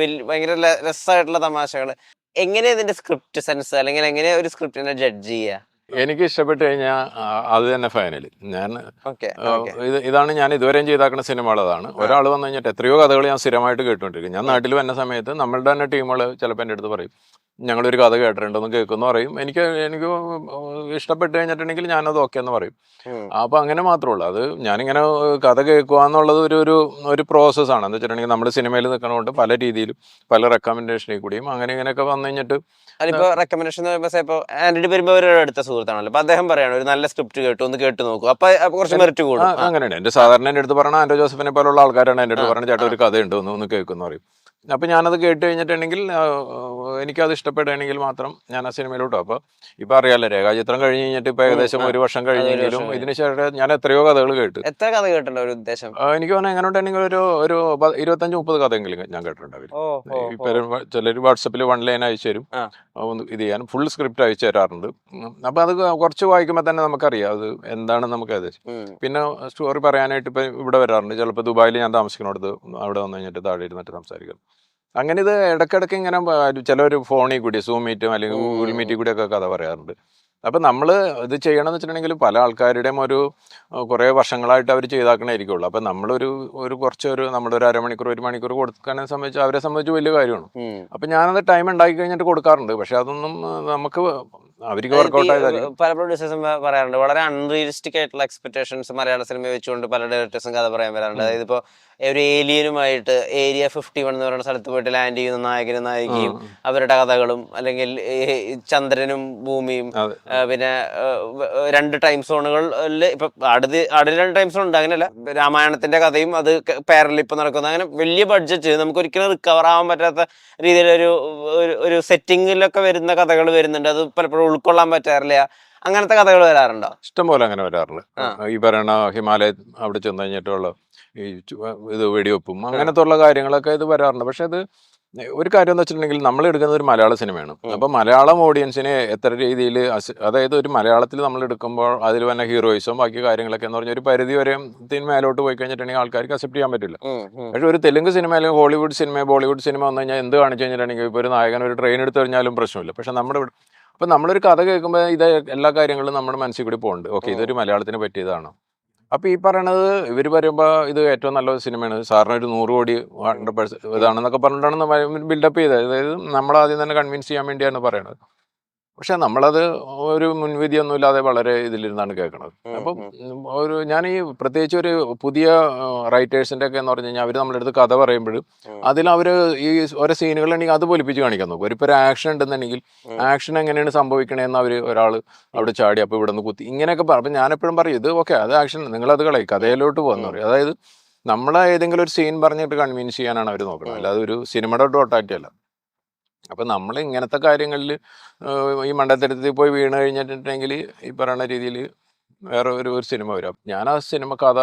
ഭയങ്കര രസമായിട്ടുള്ള തമാശകൾ. എങ്ങനെ ഇതിന്റെ സ്ക്രിപ്റ്റ് സെൻസ് അല്ലെങ്കിൽ എങ്ങനെ ഒരു സ്ക്രിപ്റ്റിനെ ജഡ്ജ് ചെയ്യുക? എനിക്ക് ഇഷ്ടപ്പെട്ട് കഴിഞ്ഞാൽ അത് തന്നെ ഫൈനൽ. ഞാൻ ഇതാണ് ഞാൻ ഇതുവരെയും ചെയ്താക്കുന്ന സിനിമകൾ. അതാണ് ഒരാൾ വന്നു കഴിഞ്ഞിട്ട് എത്രയോ കഥകൾ ഞാൻ സ്ഥിരമായിട്ട് കേട്ടുകൊണ്ടിരിക്കും. ഞാൻ നാട്ടിൽ വന്ന സമയത്ത് നമ്മളുടെ തന്നെ ടീമുകൾ ചിലപ്പോൾ എൻ്റെ അടുത്ത് പറയും ഞങ്ങളൊരു കഥ കേട്ടിട്ടുണ്ടെന്ന് കേൾക്കുമെന്ന് പറയും. എനിക്ക് ഇഷ്ടപ്പെട്ട് കഴിഞ്ഞിട്ടുണ്ടെങ്കിൽ ഞാനത് ഓക്കെ എന്ന് പറയും. അപ്പോൾ അങ്ങനെ മാത്രമേ ഉള്ളൂ. അത് ഞാനിങ്ങനെ കഥ കേൾക്കുക എന്നുള്ളത് ഒരു പ്രോസസ്സാണ്. എന്ന് വെച്ചിട്ടുണ്ടെങ്കിൽ നമ്മൾ സിനിമയിൽ നിൽക്കണതുകൊണ്ട് പല രീതിയിലും പല റെക്കമെൻഡേഷനിൽ കൂടിയും അങ്ങനെ ഇങ്ങനെയൊക്കെ വന്നു കഴിഞ്ഞിട്ട് അതിപ്പോ റെക്കമെൻഡേഷൻ ഇപ്പൊ ആന്റണി വരുമ്പോൾ ഒരു അടുത്ത സുഹൃത്താണല്ലോ. അപ്പൊ അദ്ദേഹം പറയാണ് ഒരു നല്ല സ്ക്രിപ്റ്റ് കേട്ടു, ഒന്ന് കേട്ട് നോക്കൂ, അപ്പൊ കുറച്ച് മെറിറ്റ് കൂടും. അങ്ങനെയാണ് എൻ്റെ സാധാരണ എൻ്റെ അടുത്ത് പറഞ്ഞ ആൻഡ്രോ ജോസഫിനെ പോലുള്ള ആൾക്കാരാണ് എൻ്റെ അടുത്ത് പറഞ്ഞ ചേട്ടാ ഒരു കഥയുണ്ട് ഒന്ന് കേൾക്കുമെന്ന് പറയും. അപ്പം ഞാനത് കേട്ട് കഴിഞ്ഞിട്ടുണ്ടെങ്കിൽ എനിക്കത് ഇഷ്ടപ്പെടുകയാണെങ്കിൽ മാത്രം ഞാൻ ആ സിനിമയിലോട്ടും. അപ്പോൾ ഇപ്പം അറിയാമല്ലോ രേഖാചിത്രം കഴിഞ്ഞ് കഴിഞ്ഞിട്ട് ഇപ്പം ഏകദേശം 1 വർഷം കഴിഞ്ഞെങ്കിലും ഇതിന് ശേഷം ഞാൻ എത്രയോ കഥകൾ കേട്ടു. എത്ര കഥ കേട്ടിട്ടുണ്ട് ഒരു ഉദ്ദേശം? എനിക്ക് പറഞ്ഞാൽ എങ്ങനെ ഉണ്ടെങ്കിൽ ഒരു 25-30 കഥയെങ്കിലും ഞാൻ കേട്ടിട്ടുണ്ട്. അവർ ഇപ്പം ചിലർ വാട്സപ്പിൽ 1 ലൈൻ അയച്ചു തരും, ഇത് ചെയ്യാൻ ഫുൾ സ്ക്രിപ്റ്റ് അയച്ചു തരാറുണ്ട്. അപ്പം അത് കുറച്ച് വായിക്കുമ്പോൾ തന്നെ നമുക്കറിയാം അത് എന്താണെന്ന് നമുക്ക് ഏകദേശം. പിന്നെ സ്റ്റോറി പറയാനായിട്ട് ഇപ്പം ഇവിടെ വരാറുണ്ട്. ചിലപ്പോൾ ദുബായിൽ ഞാൻ താമസിക്കുന്നിടത്ത് അവിടെ വന്നു കഴിഞ്ഞിട്ട് താഴെ ഇരുന്നിട്ട് സംസാരിക്കും. അങ്ങനെ ഇത് ഇടയ്ക്കിടയ്ക്ക് ഇങ്ങനെ ചിലർ ഫോണിൽ കൂടി സൂം മീറ്റും അല്ലെങ്കിൽ ഗൂഗിൾ മീറ്റിൽ കൂടിയൊക്കെ കഥ പറയാറുണ്ട്. അപ്പം നമ്മൾ ഇത് ചെയ്യണമെന്ന് വെച്ചിട്ടുണ്ടെങ്കിൽ പല ആൾക്കാരുടെയും കുറേ വർഷങ്ങളായിട്ട് അവർ ചെയ്താക്കണായിരിക്കുള്ളൂ. അപ്പം നമ്മളൊരു നമ്മളൊരു അരമണിക്കൂർ 1 മണിക്കൂർ കൊടുക്കാനെ സംബന്ധിച്ച് അവരെ സംബന്ധിച്ച് വലിയ കാര്യമാണ്. അപ്പം ഞാനത് ടൈം ഉണ്ടാക്കി കഴിഞ്ഞിട്ട് കൊടുക്കാറുണ്ട്. പക്ഷെ അതൊന്നും നമുക്ക് അവർക്ക് വർക്കൗട്ട് ആയതായിരിക്കും. പല പ്രൊഡ്യൂസേഴ്സും പറയാറുണ്ട് വളരെ അൺറിയലിസ്റ്റിക് ആയിട്ടുള്ള എക്സ്പെക്ടേഷൻസ് മലയാള സിനിമ വെച്ചുകൊണ്ട് പല ഡയറക്ടേഴ്സും കഥ പറയാൻ വരാറുണ്ട്. അതായത് ഇപ്പോൾ ഒരു ഏലിയനുമായിട്ട് ഏരിയ 51 എന്ന് പറയുന്ന സ്ഥലത്ത് പോയിട്ട് ലാൻഡ് ചെയ്യുന്ന നായകനും നായികയും അവരുടെ കഥകളും, അല്ലെങ്കിൽ ചന്ദ്രനും ഭൂമിയും, പിന്നെ 2 ടൈം സോണുകളിൽ ഇപ്പൊ അടുത്ത് 2 ടൈം സോൺ ഉണ്ട്. അങ്ങനെയല്ല, രാമായണത്തിന്റെ കഥയും അത് പാരലൽ ഇപ്പൊ നടക്കുന്നത്. അങ്ങനെ വലിയ ബഡ്ജറ്റ് നമുക്ക് ഒരിക്കലും റിക്കവർ ആവാൻ പറ്റാത്ത രീതിയിലൊരു സെറ്റിങ്ങിലൊക്കെ വരുന്ന കഥകൾ വരുന്നുണ്ട്. അത് പലപ്പോഴും ഉൾക്കൊള്ളാൻ പറ്റാറില്ല. അങ്ങനത്തെ കഥകൾ വരാറുണ്ടോ? ഇഷ്ടംപോലെ അങ്ങനെ വരാറുണ്ട്. ഈ പറയണ ഹിമാലയ അവിടെ ചെന്ന് കഴിഞ്ഞിട്ടുള്ള ഈ ഇത് വെടിവെപ്പും അങ്ങനത്തെ ഉള്ള കാര്യങ്ങളൊക്കെ ഇത് വരാറുണ്ട്. പക്ഷെ അത് ഒരു കാര്യം എന്ന് വെച്ചിട്ടുണ്ടെങ്കിൽ നമ്മൾ എടുക്കുന്നത് ഒരു മലയാള സിനിമയാണ്. അപ്പം മലയാളം ഓഡിയൻസിനെ എത്ര രീതിയിൽ അതായത് ഒരു മലയാളത്തിൽ നമ്മൾ എടുക്കുമ്പോൾ അതിൽ തന്നെ ഹീറോയിസും ബാക്കി കാര്യങ്ങളൊക്കെ എന്ന് പറഞ്ഞാൽ ഒരു പരിധി വരെ മേലോട്ട് പോയി കഴിഞ്ഞിട്ടുണ്ടെങ്കിൽ ആൾക്കാർക്ക് അക്സെപ്റ്റ് ചെയ്യാൻ പറ്റില്ല. പക്ഷേ ഒരു തെലുങ്ക് സിനിമ അല്ലെങ്കിൽ ഹോളിവുഡ് സിനിമ ബോളിവുഡ് സിനിമ വന്നു കഴിഞ്ഞാൽ എന്ത് കാണിച്ചു കഴിഞ്ഞിട്ടുണ്ടെങ്കിൽ ഇപ്പോൾ ഒരു നായകൻ ഒരു ട്രെയിൻ എടുത്ത് കഴിഞ്ഞാലും പ്രശ്നമില്ല. പക്ഷെ നമ്മുടെ അപ്പം നമ്മളൊരു കഥ കേൾക്കുമ്പോൾ ഇത് എല്ലാ കാര്യങ്ങളും നമ്മുടെ മനസ്സിൽ കൂടി പോകുന്നുണ്ട്. ഓക്കെ, ഇതൊരു മലയാളത്തിന് പറ്റിയതാണ്. അപ്പോൾ ഈ പറയണത് ഇവർ വരുമ്പോൾ ഇത് ഏറ്റവും നല്ല സിനിമയാണ്, സാറിന് ഒരു 100 കോടി 100% ഇതാണെന്നൊക്കെ പറഞ്ഞിട്ടാണ് ബിൽഡപ്പ് ചെയ്തത്. അതായത് നമ്മളാദ്യം തന്നെ കൺവിൻസ് ചെയ്യാൻ വേണ്ടിയാണ് പറയണത്. പക്ഷെ നമ്മളത് ഒരു മുൻവിധിയൊന്നുമില്ലാതെ വളരെ ഇതിലിരുന്നാണ് കേൾക്കണത്. അപ്പം ഒരു ഞാൻ ഈ പ്രത്യേകിച്ച് ഒരു പുതിയ റൈറ്റേഴ്സിൻ്റെ ഒക്കെ എന്ന് പറഞ്ഞു കഴിഞ്ഞാൽ അവർ നമ്മുടെ അടുത്ത് കഥ പറയുമ്പോഴും അതിലവർ ഈ ഓരോ സീനുകളുണ്ടെങ്കിൽ അത് പൊലിപ്പിച്ച് കാണിക്കാൻ നോക്കും. ഇപ്പോൾ ഒരു ആക്ഷൻ ഉണ്ടെന്നുണ്ടെങ്കിൽ ആക്ഷൻ എങ്ങനെയാണ് സംഭവിക്കണേന്ന് അവർ ഒരാൾ അവിടെ ചാടി അപ്പോൾ ഇവിടെ നിന്ന് കുത്തി ഇങ്ങനെയൊക്കെ പറയും. അപ്പം ഞാനെപ്പോഴും പറയും ഇത് ഓക്കെ അത് ആക്ഷൻ നിങ്ങളത് കളയും കഥയിലോട്ട് പോകുന്ന പറയും. അതായത് നമ്മളെ ഏതെങ്കിലും ഒരു സീൻ പറഞ്ഞിട്ട് കൺവിൻസ് ചെയ്യാനാണ് അവർ നോക്കുന്നത്, അല്ലാതെ ഒരു സിനിമയുടെ ടോട്ടാലിറ്റി അല്ല. അപ്പം നമ്മൾ ഇങ്ങനത്തെ കാര്യങ്ങളിൽ ഈ മണ്ടത്തരത്തിൽ പോയി വീണ് കഴിഞ്ഞിട്ടുണ്ടെങ്കിൽ ഈ പറയുന്ന രീതിയിൽ വേറെ ഒരു സിനിമ വരും. ഞാൻ ആ സിനിമ കഥ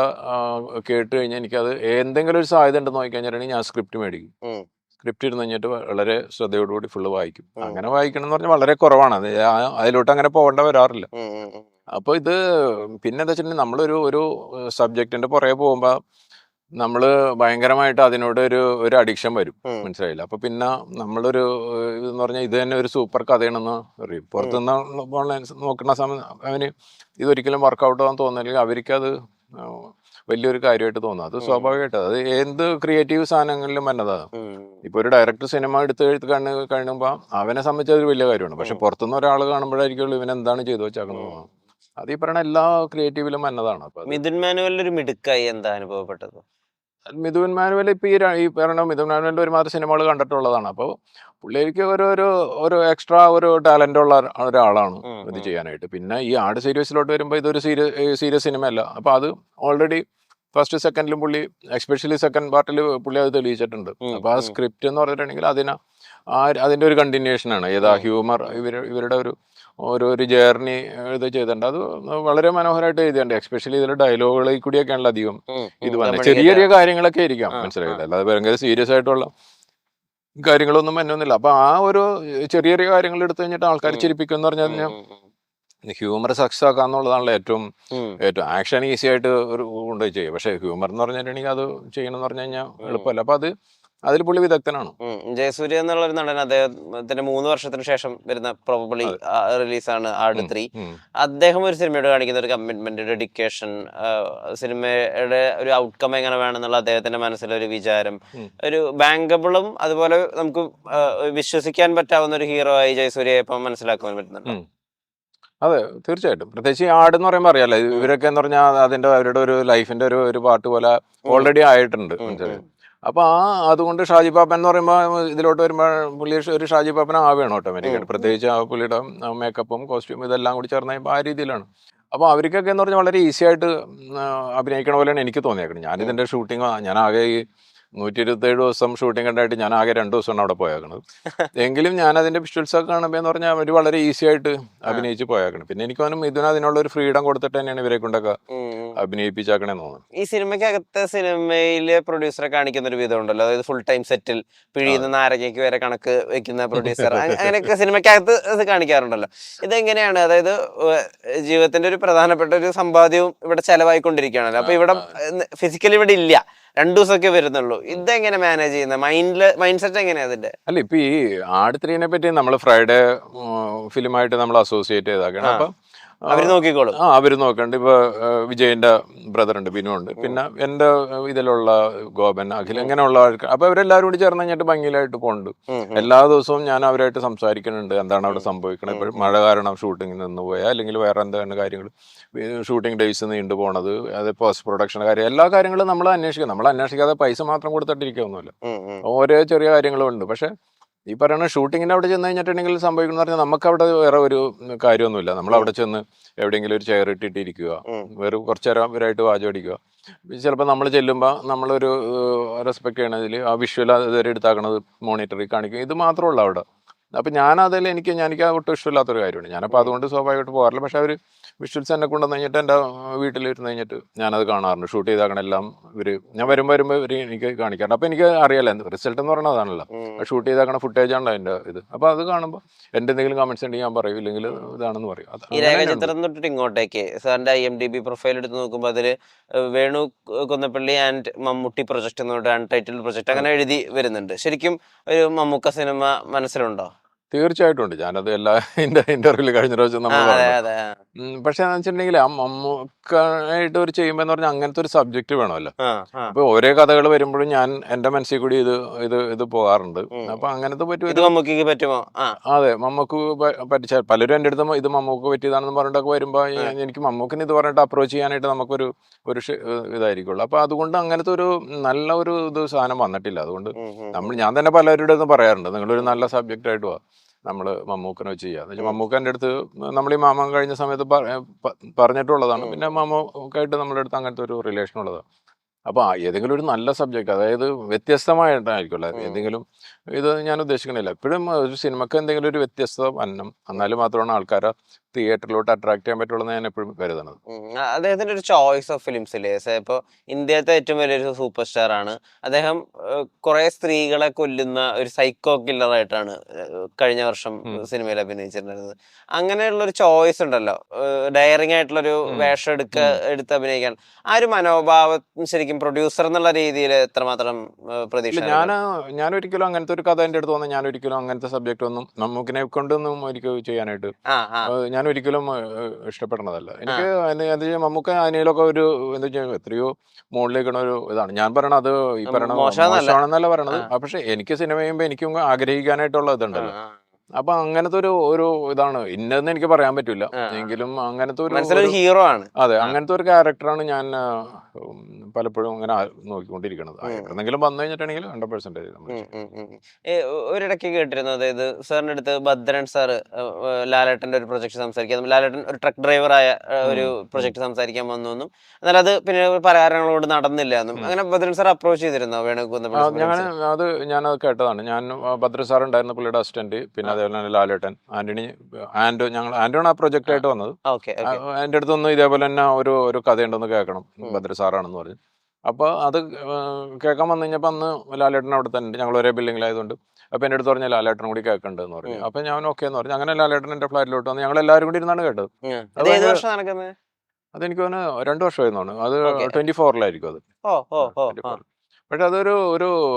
കേട്ട് കഴിഞ്ഞാൽ എനിക്കത് എന്തെങ്കിലും ഒരു സാധ്യത ഉണ്ടെന്ന് നോക്കിക്കഴിഞ്ഞിട്ടുണ്ടെങ്കിൽ ഞാൻ സ്ക്രിപ്റ്റ് മേടിക്കും. സ്ക്രിപ്റ്റ് ഇരുന്ന് കഴിഞ്ഞിട്ട് വളരെ ശ്രദ്ധയോടുകൂടി ഫുള്ള് വായിക്കും. അങ്ങനെ വായിക്കണം എന്ന് പറഞ്ഞാൽ വളരെ കുറവാണ്, അത് അതിലോട്ട് അങ്ങനെ പോകേണ്ട വരാറില്ല. അപ്പോൾ ഇത് പിന്നെ എന്താ വെച്ചിട്ടുണ്ടെങ്കിൽ നമ്മളൊരു സബ്ജക്റ്റിൻ്റെ പുറകെ പോകുമ്പോൾ നമ്മൾ ഭയങ്കരമായിട്ട് അതിനോട് ഒരു അഡിക്ഷൻ വരും, മനസ്സിലായില്ല. അപ്പൊ പിന്നെ നമ്മളൊരു ഇതെന്ന് പറഞ്ഞാൽ ഇത് തന്നെ ഒരു സൂപ്പർ കഥയാണെന്ന് പറയും. പുറത്തുനിന്ന് നോക്കുന്ന സമയം അവന് ഇതൊരിക്കലും വർക്കൗട്ട് ആവാൻ തോന്നില്ലെങ്കിൽ അവർക്കത് വലിയൊരു കാര്യമായിട്ട് തോന്നും. അത് സ്വാഭാവികമായിട്ട് അത് എന്ത് ക്രിയേറ്റീവ് സാധനങ്ങളിലും വന്നതാണ്. ഇപ്പൊ ഒരു ഡയറക്ടർ സിനിമ എടുത്ത് കഴിയുമ്പോൾ അവനെ സംബന്ധിച്ച് അതൊരു വലിയ കാര്യമാണ്. പക്ഷെ പുറത്തുനിന്ന് ഒരാൾ കാണുമ്പോഴായിരിക്കുള്ളൂ ഇവൻ എന്താണ് ചെയ്തു വെച്ചാക്കുന്നത്. അത് ഈ പറയുന്ന എല്ലാ ക്രിയേറ്റീവിലും വന്നതാണ്. അപ്പൊ മിഥുൻ മാനുവലിൽ ഒരു മിടുക്കായി എന്താ അനുഭവപ്പെട്ടത്? മിഥുൻ മാനുവൽ ഇപ്പൊ ഈ പറയുന്ന മിഥുൻ മാനുവലിന്റെ ഒരുമാതിരി സിനിമകൾ കണ്ടിട്ടുള്ളതാണ്. അപ്പോൾ പുള്ളിക്ക് ഒരു എക്സ്ട്രാ ഒരു ടാലന്റ് ഉള്ള ഒരാളാണ് ഇത് ചെയ്യാനായിട്ട്. പിന്നെ ഈ ആട് സീരീസിലോട്ട് വരുമ്പോൾ ഇതൊരു സീരിയസ് സിനിമയല്ല. അപ്പൊ അത് ഓൾറെഡി ഫസ്റ്റ് സെക്കൻഡിലും പുള്ളി എസ്പെഷ്യലി സെക്കൻഡ് പാർട്ടിൽ പുള്ളി അത് തെളിയിച്ചിട്ടുണ്ട്. അപ്പൊ ആ സ്ക്രിപ്റ്റ് എന്ന് പറഞ്ഞിട്ടുണ്ടെങ്കിൽ അതിന്റെ ഒരു കണ്ടിന്യൂഷൻ ആണ്. ഏതാ ഹ്യൂമർ ഇവരുടെ ഒരു ജേർണി ഇത് ചെയ്തിട്ടുണ്ട്. അത് വളരെ മനോഹരമായിട്ട് എഴുതിയിട്ടുണ്ട്. എസ്പെഷ്യലി ഇതിൽ ഡയലോഗുകളിൽ കൂടിയൊക്കെയാണല്ലോ അധികം ഇത് വന്നത്. ചെറിയ ചെറിയ കാര്യങ്ങളൊക്കെ ആയിരിക്കാം, മനസ്സിലായില്ല, അല്ലാതെ ഭയങ്കര സീരിയസ് ആയിട്ടുള്ള കാര്യങ്ങളൊന്നും വന്നൊന്നുമില്ല. അപ്പൊ ആ ഒരു ചെറിയ ചെറിയ കാര്യങ്ങൾ എടുത്തു കഴിഞ്ഞിട്ട് ആൾക്കാർ ചിരിപ്പിക്കും എന്ന് പറഞ്ഞു കഴിഞ്ഞാൽ ഹ്യൂമർ സക്സസ് ആക്കാന്നുള്ളതാണല്ലോ ഏറ്റവും ആക്ഷൻ ഈസി ആയിട്ട് കൊണ്ടുപോയി ചെയ്യും. പക്ഷെ ഹ്യൂമർ എന്ന് പറഞ്ഞിട്ടുണ്ടെങ്കിൽ അത് ചെയ്യണമെന്ന് പറഞ്ഞു കഴിഞ്ഞാൽ എളുപ്പമല്ല. അപ്പൊ അതിൽ പുള്ളി വിദഗ്ധനാണ്. ജയസൂര്യ എന്നുള്ള ഒരു നടൻ, അദ്ദേഹത്തിന്റെ 3 വർഷത്തിന് ശേഷം വരുന്ന പ്രോബബ്ലി റിലീസാണ് ആട് 3. അദ്ദേഹം ഒരു സിനിമയോട് കാണിക്കുന്ന ഒരു കമ്മിറ്റ്മെന്റ്, ഡെഡിക്കേഷൻ, സിനിമയുടെ ഒരു ഔട്ട്കം എങ്ങനെ വേണമെന്നുള്ള അദ്ദേഹത്തിന്റെ മനസ്സിലൊരു വിചാരം, ഒരു ബാങ്കബിളും അതുപോലെ നമുക്ക് വിശ്വസിക്കാൻ പറ്റാവുന്ന ഒരു ഹീറോ ആയി ജയസൂര്യയെ ഇപ്പം മനസ്സിലാക്കാൻ പറ്റുന്നുണ്ട്. അതെ, തീർച്ചയായിട്ടും. പ്രത്യേകിച്ച് ഈ ആട് എന്ന് പറയുമ്പോൾ അറിയാലോ, ഇവരൊക്കെ എന്ന് പറഞ്ഞാൽ അവരുടെ ഒരു ലൈഫിന്റെ ഒരു പാർട്ട് പോലെ ഓൾറെഡി ആയിട്ടുണ്ട്, മനസ്സിലായി. അപ്പൊ അതുകൊണ്ട് ഷാജി പാപ്പൻ എന്ന് പറയുമ്പോൾ ഇതിലോട്ട് വരുമ്പോൾ പുള്ളി ഒരു ഷാജി പാപ്പൻ ആവുകയാണ് ഓട്ടോമാറ്റിക്കായിട്ട്. പ്രത്യേകിച്ച് ആ പുള്ളിയുടെ മേക്കപ്പും കോസ്റ്റ്യൂം ഇതെല്ലാം കൂടി ചേർന്ന് കഴിയുമ്പോൾ ആ രീതിയിലാണ്. അപ്പോൾ അവർക്കൊക്കെ എന്ന് പറഞ്ഞാൽ വളരെ ഈസി ആയിട്ട് അഭിനയിക്കണ പോലെയാണ് എനിക്ക് തോന്നിയേക്കുന്നത്. ഞാനിതിന്റെ ഷൂട്ടിങ് ഞാൻ ആകെ ഈ 127 ദിവസം ഷൂട്ടിംഗ് ഉണ്ടായിട്ട് ഞാൻ ആകെ 2 ദിവസമാണ് അവിടെ പോയേക്കണത്. എങ്കിലും ഞാൻ അതിന്റെ വിഷ്വൽസ് ഒക്കെ കാണുമ്പോൾ എന്ന് പറഞ്ഞാൽ അവർ വളരെ ഈസി ആയിട്ട് അഭിനയിച്ച് പോയേക്കണം. പിന്നെ എനിക്ക് തോന്നുന്നു ഇതിന് അതിനുള്ള ഒരു ഫ്രീഡം കൊടുത്തിട്ട് തന്നെയാണ് ഇവരെ കൊണ്ടൊക്കെ അഭിനയിപ്പിച്ചാക്കണേന്ന് തോന്നുന്നു. ഈ സിനിമയ്ക്കകത്തെ സിനിമയിലെ പ്രൊഡ്യൂസറെ കാണിക്കുന്ന ഒരു വിധം ഉണ്ടല്ലോ, അതായത് ഫുൾ ടൈം സെറ്റിൽ പിഴിയുന്ന നാരങ്ങയ്ക്ക് വരെ കണക്ക് വെക്കുന്ന പ്രൊഡ്യൂസർ, അങ്ങനെയൊക്കെ സിനിമയ്ക്കകത്ത് കാണിക്കാറുണ്ടല്ലോ. ഇതെങ്ങനെയാണ്? അതായത് ജീവിതത്തിന്റെ ഒരു പ്രധാനപ്പെട്ട ഒരു സമ്പാദ്യവും ഇവിടെ ചെലവായിക്കൊണ്ടിരിക്കുകയാണല്ലോ. അപ്പൊ ഇവിടെ ഫിസിക്കലി ഇവിടെ ഇല്ല, 2 ദിവസമൊക്കെ വരുന്നുള്ളൂ. ഇതെങ്ങനെ മാനേജ് ചെയ്യുന്നത്? മൈൻഡ് സെറ്റ് എങ്ങനെയാ അതിന്റെ? അല്ല, ഇപ്പൊ ഈ ആട് 3 പറ്റി നമ്മൾ ഫ്രൈഡേ ഫിലിമായിട്ട് നമ്മൾ അസോസിയേറ്റ് ചെയ്താക്കണം. അപ്പൊ അവര് നോക്കിക്കോളും. അവര് നോക്കണ്ട്. ഇപ്പൊ വിജയന്റെ ബ്രദർ ഉണ്ട്, ബിനു ഉണ്ട്, പിന്നെ എന്റെ ഇതിലുള്ള ഗോപൻ, അഖിൽ, ഇങ്ങനെയുള്ള ആൾക്കാർ. അപ്പൊ അവരെല്ലാവരും കൂടി ചേർന്ന് കഴിഞ്ഞിട്ട് ഭംഗിയിലായിട്ട് പോകുന്നുണ്ട്. എല്ലാ ദിവസവും ഞാൻ അവരായിട്ട് സംസാരിക്കുന്നുണ്ട്, എന്താണ് അവിടെ സംഭവിക്കണത്. ഇപ്പോഴും മഴ കാരണം ഷൂട്ടിങ്ങിൽ നിന്ന് പോയാൽ അല്ലെങ്കിൽ വേറെ എന്താണ് കാര്യങ്ങൾ, ഷൂട്ടിംഗ് ഡേയ്സ് നീണ്ടു പോണത്, അത് പോസ്റ്റ് പ്രൊഡക്ഷൻ കാര്യം, എല്ലാ കാര്യങ്ങളും നമ്മൾ അന്വേഷിക്കാം. നമ്മൾ അന്വേഷിക്കാതെ പൈസ മാത്രം കൊടുത്തിട്ടിരിക്കൊന്നുമില്ല. ഓരോ ചെറിയ കാര്യങ്ങളും ഉണ്ട്. പക്ഷെ ഈ പറയുന്ന ഷൂട്ടിങ്ങിൻ്റെ അവിടെ ചെന്ന് കഴിഞ്ഞിട്ടുണ്ടെങ്കിൽ സംഭവിക്കുന്ന പറഞ്ഞാൽ നമുക്ക് അവിടെ വേറെ ഒരു കാര്യമൊന്നുമില്ല. നമ്മൾ അവിടെ ചെന്ന് എവിടെയെങ്കിലും ഒരു ചെയർ ഇട്ടിട്ടിരിക്കുക, വേറെ കുറച്ച് നേരം അവരായിട്ട് വാചടിക്കുക. ചിലപ്പോൾ നമ്മൾ ചെല്ലുമ്പോൾ നമ്മളൊരു റെസ്പെക്ട് ചെയ്യണതിൽ ആ വിഷ്വൽ അതുവരെ എടുത്താക്കണത് മോണിറ്ററിൽ കാണിക്കും. ഇത് മാത്രമല്ല അവിടെ. അപ്പം ഞാനതിൽ എനിക്ക് ഒട്ടും ഇഷ്ടമില്ലാത്തൊരു കാര്യമാണ്. ഞാനപ്പോൾ അതുകൊണ്ട് സ്വാഭാവികമായിട്ട് പോകാറില്ല. പക്ഷെ അവർ വിഷ്വൽസ് എന്നെ കൊണ്ടുവന്ന് കഴിഞ്ഞിട്ട് എൻ്റെ വീട്ടിലിരുന്ന് കഴിഞ്ഞിട്ട് ഞാനത് കാണാറുണ്ട്. ഷൂട്ട് ചെയ്താക്കണെല്ലാം ഞാൻ വരുമ്പോൾ ഇവർ എനിക്ക് കാണിക്കാറുണ്ട്. അപ്പോൾ എനിക്ക് അറിയാലോ റിസൾട്ട് എന്ന് പറയുന്നത് അതാണല്ലോ, ഷൂട്ട് ചെയ്താക്കണ ഫുട്ടേജ് ആണല്ലോ എൻ്റെ ഇത്. അപ്പോൾ അത് കാണുമ്പോൾ എൻ്റെ എന്തെങ്കിലും കമന്റ്സ് ഉണ്ടെങ്കിൽ ഞാൻ പറയും, ഇല്ലെങ്കിൽ ഇതാണെന്ന് പറയും. ഈ രേഖാചിത്രം തൊട്ടിട്ട് ഇങ്ങോട്ടേക്ക് സാറിന്റെ IMDb പ്രൊഫൈൽ എടുത്ത് നോക്കുമ്പോൾ അതിൽ വേണു കൊന്നപ്പള്ളി ആൻഡ് മമ്മൂട്ടി പ്രൊജക്ട് എന്ന് പറഞ്ഞിട്ട് അൺടൈറ്റിൽഡ് പ്രൊജക്ട് അങ്ങനെ എഴുതി വരുന്നുണ്ട്. ശരിക്കും ഒരു മമ്മൂക്ക സിനിമ മനസ്സിലുണ്ടോ? തീർച്ചയായിട്ടും ഉണ്ട്. ഞാനത് എല്ലാ ഇന്റർവ്യൂവിൽ കഴിഞ്ഞ പ്രാവശ്യം നമ്മൾ അതെ പറഞ്ഞു. അതെ പക്ഷെ എന്ന് വെച്ചിട്ടുണ്ടെങ്കിൽ ആ മമ്മൂക്കായിട്ട് ഒരു ചെയ്യുമ്പോൾ എന്ന് പറഞ്ഞാൽ അങ്ങനത്തെ ഒരു സബ്ജക്റ്റ് വേണമല്ലോ. ആ ആ അപ്പൊ ഓരോ കഥകൾ വരുമ്പോഴും ഞാൻ എന്റെ മനസ്സിൽ കൂടി ഇത് പോകാറുണ്ട്. അപ്പൊ അങ്ങനത്തെ ഇത് പറ്റും. മമ്മൂക്കിക്ക് പറ്റുമോ? ആ അതെ, മമ്മൂക്ക് പറ്റിച്ച പലരും എൻ്റെ അടുത്ത് ഇത് മമ്മൂക്ക് പറ്റിയതാണെന്ന് പറഞ്ഞിട്ടൊക്കെ വരുമ്പോൾ എനിക്ക് മമ്മൂക്കിന് ഇത് പറഞ്ഞിട്ട് അപ്രോച്ച് ചെയ്യാനായിട്ട് നമുക്കൊരു ഇതായിരിക്കുള്ളൂ. അപ്പൊ അതുകൊണ്ട് അങ്ങനത്തെ ഒരു നല്ല ഒരു സാധനം വന്നിട്ടില്ല. അതുകൊണ്ട് ഞാൻ തന്നെ പലരുടെ അടുത്തും പറയാറുണ്ട്, നിങ്ങളൊരു നല്ല സബ്ജക്റ്റ് ആയിട്ട് വാ, നമ്മൾ മമ്മൂക്കനെ വെച്ച് ചെയ്യാം എന്ന് വെച്ചാൽ. മമ്മൂക്ക എൻ്റെ അടുത്ത് നമ്മൾ ഈ മാമൻ കഴിഞ്ഞ സമയത്ത് പറഞ്ഞിട്ടുള്ളതാണ്. പിന്നെ മമ്മൂക്കായിട്ട് നമ്മുടെ അടുത്ത് അങ്ങനത്തെ ഒരു റിലേഷൻ ഉള്ളതാണ്. അപ്പോൾ ഏതെങ്കിലും ഒരു നല്ല സബ്ജക്റ്റ്, അതായത് വ്യത്യസ്തമായിട്ടായിരിക്കുമല്ലോ ഏതെങ്കിലും. ഇത് ഞാൻ ഉദ്ദേശിക്കണില്ല, എപ്പോഴും ഒരു സിനിമക്ക് എന്തെങ്കിലും ഒരു വ്യത്യസ്തത വരണം, എന്നാൽ മാത്രമാണ് ആൾക്കാരെ തിയേറ്ററിലോട്ട് അട്രാക്ട് ചെയ്യാൻ പറ്റുള്ളൂ ഞാൻ എപ്പോഴും കരുതണത്. അദ്ദേഹത്തിന്റെ ഒരു ചോയ്സ് ഓഫ് ഫിലിംസ് ഇല്ലേ? ഇപ്പൊ ഇന്ത്യത്തെ ഏറ്റവും വലിയൊരു സൂപ്പർ സ്റ്റാർ ആണ് അദ്ദേഹം. കുറെ സ്ത്രീകളെ കൊല്ലുന്ന ഒരു സൈക്കോ കില്ലർ ആയിട്ടാണ് കഴിഞ്ഞ വർഷം സിനിമയിൽ അഭിനയിച്ചിട്ടുണ്ടായിരുന്നത്. അങ്ങനെയുള്ള ഒരു ചോയ്സ് ഉണ്ടല്ലോ, ഡയറിങ് ആയിട്ടുള്ളൊരു വേഷം എടുത്ത് അഭിനയിക്കാൻ. ആ ഒരു മനോഭാവം ശരിക്കും പ്രൊഡ്യൂസർ എന്നുള്ള രീതിയിൽ എത്രമാത്രം പ്രതീക്ഷ? ഞാൻ ഒരിക്കലും അങ്ങനത്തെ ഒരു കഥ എൻ്റെ അടുത്ത് വന്നാൽ ഞാൻ ഒരിക്കലും അങ്ങനത്തെ സബ്ജക്റ്റ് ഒന്നും മമ്മൂക്കിനെ കൊണ്ടൊന്നും ഒരിക്കലും ചെയ്യാനായിട്ട് ഞാൻ ഒരിക്കലും ഇഷ്ടപ്പെടുന്നതല്ല. എനിക്ക് മമ്മൂക്ക അതിനൊക്കെ ഒരു എന്താ വെച്ചാൽ എത്രയോ മുകളിലേക്കുള്ള ഒരു ഇതാണ്. ഞാൻ പറയണത് അത് ഈ പറയണ മോശമാണെന്നല്ല പറയണത്. പക്ഷെ എനിക്ക് സിനിമ ചെയ്യുമ്പോൾ എനിക്കും ആഗ്രഹിക്കാനായിട്ടുള്ള ഇതുണ്ടല്ലോ. അപ്പൊ അങ്ങനത്തെ ഒരു ഇതാണ് ഇന്നതെന്ന് എനിക്ക് പറയാൻ പറ്റില്ല. എങ്കിലും അങ്ങനത്തെ ഒരു ഹീറോ ആണ്. അതെ, അങ്ങനത്തെ ഒരു ക്യാരക്ടറാണ് ഞാൻ പലപ്പോഴും അങ്ങനെ നോക്കിക്കൊണ്ടിരിക്കുന്നത്. എന്തെങ്കിലും വന്നു കഴിഞ്ഞിട്ടുണ്ടെങ്കിൽ 100%. ഒരിടയ്ക്ക് കേട്ടിരുന്നു, അതായത് സാറിന്റെ അടുത്ത് ഭദ്രൻ സാറ് ലാലേട്ടന്റെ ഒരു പ്രൊജക്ട് സംസാരിക്കാൻ, ലാലേട്ടൻ ഒരു ട്രക്ക് ഡ്രൈവറായ ഒരു പ്രൊജക്ട് സംസാരിക്കാൻ വന്നു എന്നും, എന്നാൽ അത് പിന്നെ പരാരങ്ങളോട് നടന്നില്ല എന്നും. അങ്ങനെ ഭദ്രൻ സാർ അപ്രോച്ച് ചെയ്തിരുന്നോ ഞാനത് കേട്ടതാണ്. ഞാൻ ഭദ്രൻ സാർ ഉണ്ടായിരുന്ന പുള്ളിയുടെ അസിസ്റ്റന്റ്, പിന്നെ അതേപോലെ തന്നെ ലാലേട്ടൻ, ആന്റോ ആ പ്രൊജക്റ്റ് ആയിട്ട് വന്നത്. എൻ്റെ അടുത്തൊന്ന് ഇതേപോലെ തന്നെ ഒരു കഥയുണ്ടെന്ന് കേൾക്കണം, ഭദ്ര സാറാണെന്ന് പറഞ്ഞു. അപ്പോൾ അത് കേൾക്കാൻ വന്നു കഴിഞ്ഞപ്പോൾ അന്ന് ലാലേട്ടൻ അവിടെ തന്നെ, ഞങ്ങൾ ഒരേ ബിൽഡിങ്ങിലായതുകൊണ്ട്. അപ്പോൾ എൻ്റെ അടുത്ത് പറഞ്ഞാൽ ലാലേട്ടൻ കൂടി കേൾക്കണ്ടെന്ന് പറഞ്ഞു. അപ്പോൾ ഞാൻ ഓക്കെ എന്ന് പറഞ്ഞു. അങ്ങനെ ലാലേട്ടൻ എൻ്റെ ഫ്ലാറ്റിലോട്ട് വന്ന് ഞങ്ങൾ എല്ലാവരും കൂടി ഇരുന്നാണ് കേട്ടത്. അതെനിക്ക് തോന്നുന്നു 2 വർഷമായിരുന്നു. അത് 24-ലായിരിക്കും അത്. പക്ഷെ അതൊരു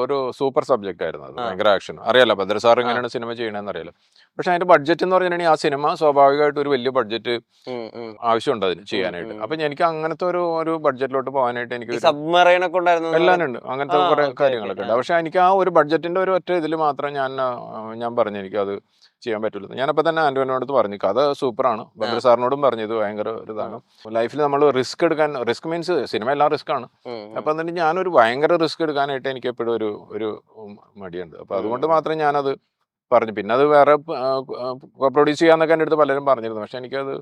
ഒരു സൂപ്പർ സബ്ജക്റ്റ് ആയിരുന്നു. അത് ഭയങ്കര ആക്ഷൻ. അറിയാലോ ഭദ്ര സാർ എങ്ങനെയാണ് സിനിമ ചെയ്യണമെന്ന് അറിയാലോ. പക്ഷെ അതിന്റെ ബഡ്ജറ്റ് എന്ന് പറഞ്ഞിട്ടുണ്ടെങ്കിൽ ആ സിനിമ സ്വാഭാവികമായിട്ട് ഒരു വലിയ ബഡ്ജറ്റ് ആവശ്യമുണ്ട് അതിന് ചെയ്യാനായിട്ട്. അപ്പൊ എനിക്ക് അങ്ങനത്തെ ഒരു ബഡ്ജറ്റിലോട്ട് പോകാനായിട്ട് എനിക്ക് എല്ലാം ഉണ്ട്, അങ്ങനത്തെ കുറെ കാര്യങ്ങളൊക്കെ ഉണ്ട്. പക്ഷെ എനിക്ക് ആ ഒരു ബഡ്ജറ്റിന്റെ ഒരു ഒറ്റ ഇതിൽ മാത്രം ഞാൻ പറഞ്ഞു എനിക്ക് അത് ചെയ്യാൻ പറ്റില്ല. ഞാനപ്പോൾ തന്നെ ആന്റോനോട് പറഞ്ഞു കഥ സൂപ്പറാണ്. ഭദ്ര സാറിനോടും പറഞ്ഞു ഇത് ഭയങ്കര ഇതാണ്. ലൈഫിൽ നമ്മൾ റിസ്ക് മീൻസ് സിനിമ എല്ലാം റിസ്ക് ആണ്. അപ്പൊ എന്നിട്ട് ഞാനൊരു ഭയങ്കര റിസ്ക് എടുക്കാനായിട്ട് എനിക്ക് എപ്പോഴും ഒരു മടിയുണ്ട്. അപ്പൊ അതുകൊണ്ട് മാത്രം ഞാനത് പറഞ്ഞു. പിന്നെ അത് വേറെ പ്രൊഡ്യൂസ് ചെയ്യാന്നൊക്കെ എൻ്റെ അടുത്ത് പലരും പറഞ്ഞിരുന്നു. പക്ഷെ എനിക്കത്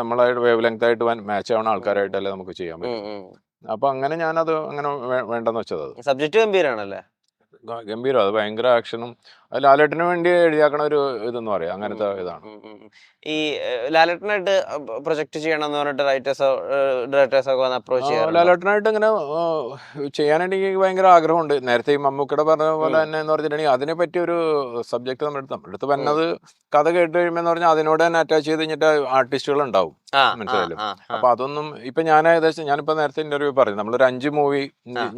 നമ്മളായിട്ട് വേവ് ലെങ്ത് ആയിട്ട് മാച്ച് ആവുന്ന ആൾക്കാരായിട്ടല്ലേ നമുക്ക് ചെയ്യാൻ പറ്റും. അപ്പൊ അങ്ങനെ ഞാനത് അങ്ങനെ വേണ്ടെന്ന് വെച്ചത്. സബ്ജക്ട് ഗംഭീരാണല്ലേ? ഗംഭീരം. അത് ഭയങ്കര ആക്ഷനും ലാലേട്ടന് വേണ്ടി എഴുതിയാക്കണ ഒരു ഇതെന്ന് പറയാം, അങ്ങനത്തെ ഇതാണ്. ഈ ലാലേട്ടനായിട്ട് പ്രൊജക്ട് ചെയ്യണമെന്ന് പറഞ്ഞിട്ട് റൈറ്റേഴ്സോ ഡയറക്ടേഴ്സോ ഒക്കെ വന്ന് അപ്രോച്ച് ചെയ്യാം? ലാലേട്ടനായിട്ട് ഇങ്ങനെ ചെയ്യാനായിട്ട് എനിക്ക് ഭയങ്കര ആഗ്രഹമുണ്ട്. നേരത്തെ ഈ മമ്മൂക്കയുടെ പറഞ്ഞ പോലെ തന്നെ എന്ന് പറഞ്ഞിട്ടുണ്ടെങ്കിൽ അതിനെ പറ്റി ഒരു സബ്ജക്ട് നമ്മുടെ അടുത്ത് വന്നത് കഥ കേട്ട് കഴിയുമ്പോൾ പറഞ്ഞാൽ അതിനോട് തന്നെ അറ്റാച്ച് ചെയ്ത് കഴിഞ്ഞിട്ട് ആർട്ടിസ്റ്റുകൾ ഉണ്ടാവും, മനസ്സിലായാലും. അപ്പൊ അതൊന്നും ഇപ്പൊ ഞാൻ ഏകദേശം ഞാനിപ്പോ നേരത്തെ ഇന്റർവ്യൂ പറഞ്ഞു നമ്മളൊരു 5 മൂവി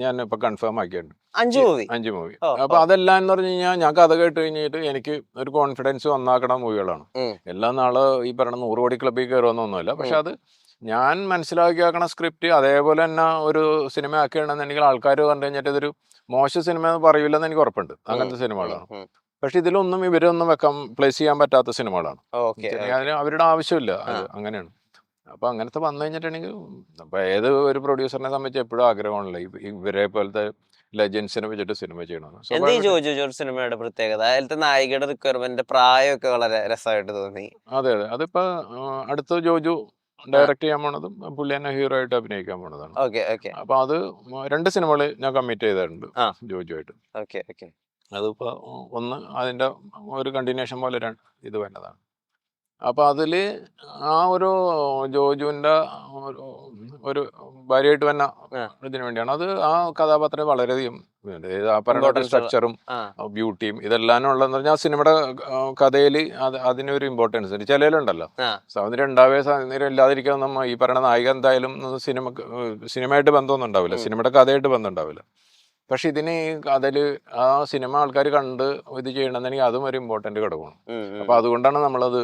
ഞാൻ ഇപ്പൊ കൺഫേം ആക്കിയിട്ടുണ്ട്. 5 മൂവി. അപ്പൊ അതെല്ലാം എന്ന് പറഞ്ഞു കഴിഞ്ഞാൽ ഞാൻ കഥ കേട്ട് കഴിഞ്ഞിട്ട് എനിക്ക് ഒരു കോൺഫിഡൻസ് വന്നാക്കണ മൂവികളാണ്. എല്ലാ നാള് ഈ പറയുന്ന 100 കോടി ക്ലബ്ബിൽ കയറുമെന്നൊന്നുമില്ല. പക്ഷെ അത് ഞാൻ മനസ്സിലാക്കിയാക്കണ സ്ക്രിപ്റ്റ് അതേപോലെ തന്നെ ഒരു സിനിമ ആക്കുകയാണെന്നുണ്ടെങ്കിൽ ആൾക്കാർ കണ്ടു കഴിഞ്ഞിട്ട് ഇതൊരു മോശം സിനിമ എന്ന് പറയില്ലെന്ന് എനിക്ക് ഉറപ്പുണ്ട്. അങ്ങനത്തെ സിനിമകളാണ്. പക്ഷെ ഇതിലൊന്നും ഇവരൊന്നും പ്ലേസ് ചെയ്യാൻ പറ്റാത്ത സിനിമകളാണ്. അതിന് അവരുടെ ആവശ്യമില്ല. അത് അങ്ങനെയാണ്. അപ്പൊ അങ്ങനത്തെ വന്നു കഴിഞ്ഞിട്ടുണ്ടെങ്കിൽ അപ്പൊ ഏത് ഒരു പ്രൊഡ്യൂസറിനെ സംബന്ധിച്ച് എപ്പോഴും ആഗ്രഹമാണല്ലോ ഇവരെ പോലത്തെ ലെജൻസിനെ വെച്ചിട്ട് സിനിമ ചെയ്യണം. സിനിമയുടെ പ്രത്യേകത അതിലത്തെ നായികയുടെ റിക്വയർമെന്റ് പ്രായമൊക്കെ വളരെ രസമായിട്ട് തോന്നി. അതെ അതെ, അതിപ്പോ അടുത്ത ജോജു ഡയറക്ട് ചെയ്യാൻ പോണതും പുള്ളി തന്നെ ഹീറോ ആയിട്ട് അഭിനയിക്കാൻ പോണതാണ്. അപ്പൊ അത് 2 സിനിമകൾ ഞാൻ കമ്മിറ്റ് ചെയ്തിട്ടുണ്ട് ജോജുവായിട്ട്. അതിപ്പോ ഒന്ന് അതിന്റെ ഒരു കണ്ടിന്യൂഷൻ പോലെ ഇത് വേണ്ടതാണ്. അപ്പൊ അതില് ആ ഒരു ജോജുവിന്റെ ഒരു ഭാര്യയായിട്ട് വന്ന ഇതിനു വേണ്ടിയാണ്. അത് ആ കഥാപാത്രം വളരെയധികം ആ പറഞ്ഞ സ്ട്രക്ചറും ബ്യൂട്ടിയും ഇതെല്ലാം ഉള്ളതെന്ന് പറഞ്ഞാൽ ആ സിനിമയുടെ കഥയിൽ അതിനൊരു ഇമ്പോർട്ടൻസ് ഉണ്ട്. ചിലയിലുണ്ടല്ലോ സൗന്ദര്യം ഉണ്ടാവേ സൗന്ദര്യം ഇല്ലാതിരിക്കാൻ നമ്മ ഈ പറയുന്ന നായിക എന്തായാലും സിനിമയായിട്ട് ബന്ധമൊന്നും ഉണ്ടാവില്ല, സിനിമയുടെ കഥയായിട്ട് ബന്ധം ഉണ്ടാവില്ല. പക്ഷെ ഇതിന് അതിൽ ആ സിനിമ ആൾക്കാർ കണ്ട് ഇത് ചെയ്യണമെന്നുണ്ടെങ്കിൽ അതും ഒരു ഇമ്പോർട്ടൻറ്റ് ഘടകമാണ്. അപ്പോൾ അതുകൊണ്ടാണ് നമ്മളത്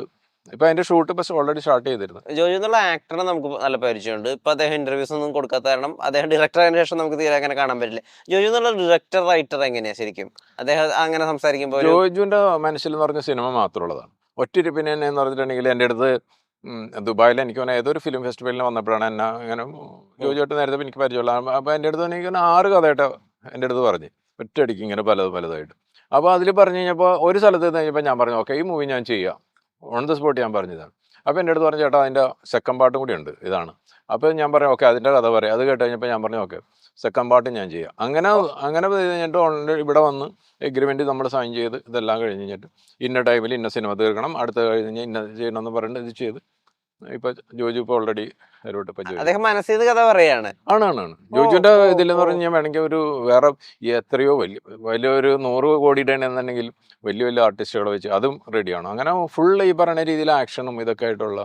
ഇപ്പൊ അതിന്റെ ഷൂട്ട് ഇപ്പൊ ഓൾറെഡി സ്റ്റാർട്ട് ചെയ്തിരുന്നു. ജോജു എന്നുള്ള ആക്ടറെ നമുക്ക് നല്ല പരിചയമുണ്ട്. ഇപ്പൊ അദ്ദേഹം ഇന്റർവ്യൂസ് ഒന്നും കൊടുക്കാത്ത കാരണം അദ്ദേഹം ഡയറക്ടർ ആയതിനു ശേഷം നമുക്ക് തീരെ അങ്ങനെ കാണാൻ പറ്റില്ല. ജോജു എന്നുള്ള ഡയറക്ടർ റൈറ്റർ എങ്ങനെയാ ശരിക്കും അദ്ദേഹം അങ്ങനെ സംസാരിക്കുമ്പോൾ? ജോജുവിന്റെ മനസ്സിൽ എന്ന് പറഞ്ഞ സിനിമ മാത്രമുള്ളതാണ്. ഒറ്റയിരിപ്പിന് തന്നെ എന്ന് പറഞ്ഞിട്ടുണ്ടെങ്കിൽ എൻ്റെ അടുത്ത് ദുബായിൽ എനിക്ക് തോന്നുന്നു ഏതൊരു ഫിലിം ഫെസ്റ്റിവലിന് വന്നപ്പോഴാണ് എന്നെ അങ്ങനെ ജോജുവായിട്ട് നേരത്തെ എനിക്ക് പരിചയമുള്ള. അപ്പോൾ എൻ്റെ അടുത്ത് എനിക്ക് 6 കഥയായിട്ട് എൻ്റെ അടുത്ത് പറഞ്ഞ് ഒറ്റയടിക്ക് ഇങ്ങനെ പലതായിട്ട്. അപ്പോൾ അതിൽ പറഞ്ഞു കഴിഞ്ഞപ്പോൾ ഒരു സ്ഥലത്ത് കഴിഞ്ഞപ്പോൾ ഞാൻ പറഞ്ഞു ഓക്കെ ഈ മൂവി ഞാൻ ചെയ്യാം, ഓൺ ദ സ്പോട്ട് ഞാൻ പറഞ്ഞതാണ്. അപ്പോൾ എൻ്റെ അടുത്ത് പറഞ്ഞു ചേട്ടാ അതിൻ്റെ സെക്കൻഡ് പാർട്ടും കൂടി ഉണ്ട് ഇതാണ്. അപ്പോൾ ഞാൻ പറഞ്ഞു ഓക്കെ അതിൻ്റെ കഥ പറയാം. അത് കേട്ട് കഴിഞ്ഞപ്പോൾ ഞാൻ പറഞ്ഞു ഓക്കെ സെക്കൻഡ് പാർട്ട് ഞാൻ ചെയ്യാം. അങ്ങനെ കഴിഞ്ഞിട്ട് ഓൾറെഡി ഇവിടെ വന്ന് എഗ്രിമെൻറ്റ് നമ്മൾ സൈൻ ചെയ്ത് ഇതെല്ലാം കഴിഞ്ഞ് കഴിഞ്ഞിട്ട് ഇന്ന ടൈമിൽ ഇന്ന സിനിമ തീർക്കണം, അടുത്ത കഴിഞ്ഞ് ഇന്ന ചെയ്യണമെന്ന് പറഞ്ഞിട്ട് ഇത് ചെയ്ത് ഇപ്പൊ ജോജു ഇപ്പൊ ഓൾറെഡി അദ്ദേഹം മനസ്സിൽ കഥ പറയാണ്. ആണ് ജോജുവിന്റെ ഇതിലെന്ന് പറഞ്ഞാൽ വേണമെങ്കിൽ ഒരു വേറെ എത്രയോ വലിയൊരു 100 കോടിയുടെ എന്നുണ്ടെങ്കിൽ വലിയ ആർട്ടിസ്റ്റുകളെ വെച്ച് അതും റെഡിയാണ്. അങ്ങനെ ഫുൾ ഈ പറയുന്ന രീതിയിൽ ആക്ഷനും ഇതൊക്കെ ആയിട്ടുള്ള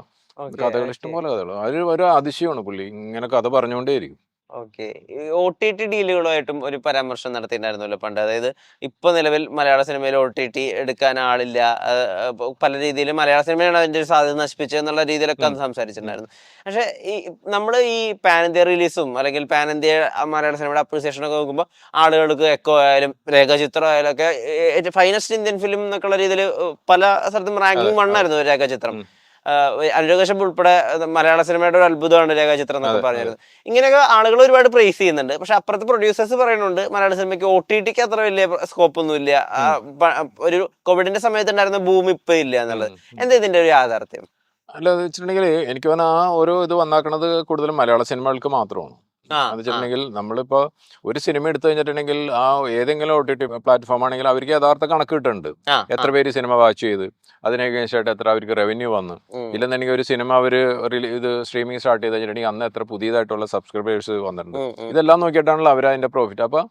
കഥകൾ, ഇഷ്ടംപോലെ കഥകൾ. അതിൽ ഒരു അതിശയമാണ് പുള്ളി ഇങ്ങനെ കഥ പറഞ്ഞുകൊണ്ടേയിരിക്കും. ഓക്കെ. OTT ഡീലുകളുമായിട്ടും ഒരു പരാമർശം നടത്തിയിട്ടുണ്ടായിരുന്നല്ലോ പണ്ട്. അതായത് ഇപ്പൊ നിലവിൽ മലയാള സിനിമയിൽ OTT എടുക്കാൻ ആളില്ല, പല രീതിയിൽ മലയാള സിനിമയാണ് അതിന്റെ ഒരു സാധ്യത നശിപ്പിച്ചതെന്നുള്ള രീതിയിലൊക്കെ അന്ന് സംസാരിച്ചിട്ടുണ്ടായിരുന്നു. പക്ഷെ ഈ നമ്മൾ ഈ പാൻ ഇന്ത്യ റിലീസും അല്ലെങ്കിൽ പാൻ ഇന്ത്യ മലയാള സിനിമയുടെ അപ്രീസിയേഷനൊക്കെ നോക്കുമ്പോൾ ആളുകൾക്ക് എക്കോ ആയാലും രേഖാചിത്രം ആയാലും ഒക്കെ ഫൈനസ്റ്റ് ഇന്ത്യൻ ഫിലിം എന്നൊക്കെയുള്ള രീതിയിൽ പല സ്ഥലത്തും റാങ്കിങ് 1 ആയിരുന്നു രേഖാചിത്രം. അനുരാഗ് കശ്യപ് ഉൾപ്പെടെ മലയാള സിനിമയുടെ ഒരു അത്ഭുതമാണ് രേഖാചിത്രം എന്നൊക്കെ പറഞ്ഞിരുന്നത്. ഇങ്ങനെയൊക്കെ ആളുകൾ ഒരുപാട് പ്രൈസ് ചെയ്യുന്നുണ്ട്. പക്ഷെ അപ്പുറത്ത് പ്രൊഡ്യൂസേഴ്സ് പറയുന്നുണ്ട് മലയാള സിനിമയ്ക്ക് OTTക്ക് അത്ര വലിയ സ്കോപ്പ് ഒന്നും ഇല്ല, ഒരു കോവിഡിന്റെ സമയത്ത് ഉണ്ടായിരുന്ന ഭൂമി ഇപ്പൊ ഇല്ല എന്നുള്ളത്. എന്താ ഇതിന്റെ ഒരു യാഥാർത്ഥ്യം? അല്ല അത് വെച്ചിട്ടുണ്ടെങ്കിൽ എനിക്ക് തോന്നുന്നു ആ ഓരോ ഇത് വന്നാക്കണത് കൂടുതലും മലയാള സിനിമകൾക്ക് മാത്രമാണ്. എന്ന് വെച്ചിട്ടുണ്ടെങ്കിൽ നമ്മളിപ്പോ ഒരു സിനിമ എടുത്തു കഴിഞ്ഞിട്ടുണ്ടെങ്കിൽ ആ ഏതെങ്കിലും OTT പ്ലാറ്റ്ഫോം ആണെങ്കിൽ അവർക്ക് യഥാർത്ഥ കണക്ക് കിട്ടുന്നുണ്ട്. എത്ര പേര് സിനിമ വാച്ച് ചെയ്ത് അതിനനുസരിച്ചായിട്ട് എത്ര അവർക്ക് റവന്യൂ വന്നു. ഇല്ലെന്നുണ്ടെങ്കിൽ ഒരു സിനിമ അവര് ഇത് സ്ട്രീമിംഗ് സ്റ്റാർട്ട് ചെയ്ത് കഴിഞ്ഞിട്ടുണ്ടെങ്കിൽ അന്ന് എത്ര പുതിയതായിട്ടുള്ള സബ്സ്ക്രൈബേഴ്സ് വന്നിട്ടുണ്ട്. ഇതെല്ലാം നോക്കിയിട്ടാണല്ലോ അവർ അതിന്റെ പ്രോഫിറ്റ്. അപ്പൊ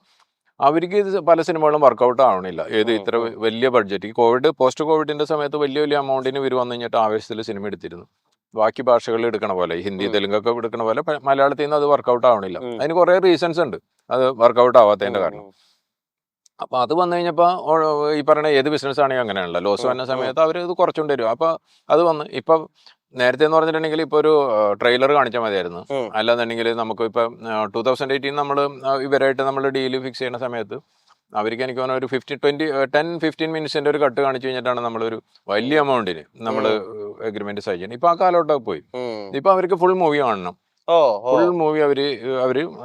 അവർക്ക് ഇത് പല സിനിമകളും വർക്കൗട്ട് ആവണില്ല. ഏത് ഇത്ര വലിയ ബഡ്ജറ്റ് പോസ്റ്റ് കോവിഡിന്റെ സമയത്ത് വലിയ എമൗണ്ടിന് ഇവർ വന്നു കഴിഞ്ഞിട്ട് ആവേശത്തിൽ സിനിമ എടുത്തിരുന്നു. ബാക്കി ഭാഷകളിൽ എടുക്കണ പോലെ ഹിന്ദി തെലുങ്കൊക്കെ എടുക്കണ പോലെ മലയാളത്തിൽ നിന്ന് അത് വർക്കൗട്ട് ആവണില്ല. അതിന് കുറെ റീസൺസ് ഉണ്ട് അത് വർക്കൗട്ട് ആവാത്തതിന്റെ കാരണം. അപ്പൊ അത് വന്നു കഴിഞ്ഞപ്പോ ഈ പറയുന്ന ഏത് ബിസിനസ് ആണെങ്കിൽ അങ്ങനെയാണല്ലോ, ലോസ് വന്ന സമയത്ത് അവർ ഇത് കുറച്ചുകൊണ്ട് വരും. അപ്പൊ അത് വന്ന് ഇപ്പൊ നേരത്തെ എന്ന് പറഞ്ഞിട്ടുണ്ടെങ്കിൽ ഇപ്പൊ ഒരു ട്രെയിലർ കാണിച്ചാൽ മതിയായിരുന്നു. അല്ലാന്നുണ്ടെങ്കിൽ നമുക്ക് ഇപ്പൊ 2018 നമ്മൾ ഇവരായിട്ട് നമ്മൾ ഡീല് ഫിക്സ് ചെയ്യുന്ന സമയത്ത് അവർക്ക് എനിക്ക് തോന്നുന്നു ഒരു 10-15 മിനിറ്റ്സിന്റെ ഒരു കട്ട് കാണിച്ചു കഴിഞ്ഞിട്ടാണ് നമ്മളൊരു വലിയ എമൗണ്ടിന് നമ്മൾ എഗ്രിമെന്റ് സൈൻ ചെയ്യുന്നത്. ഇപ്പൊ ആ കാലഘട്ടമൊക്കെ പോയി. ഇപ്പൊ അവർക്ക് ഫുൾ മൂവി കാണണം. ഫുൾ മൂവി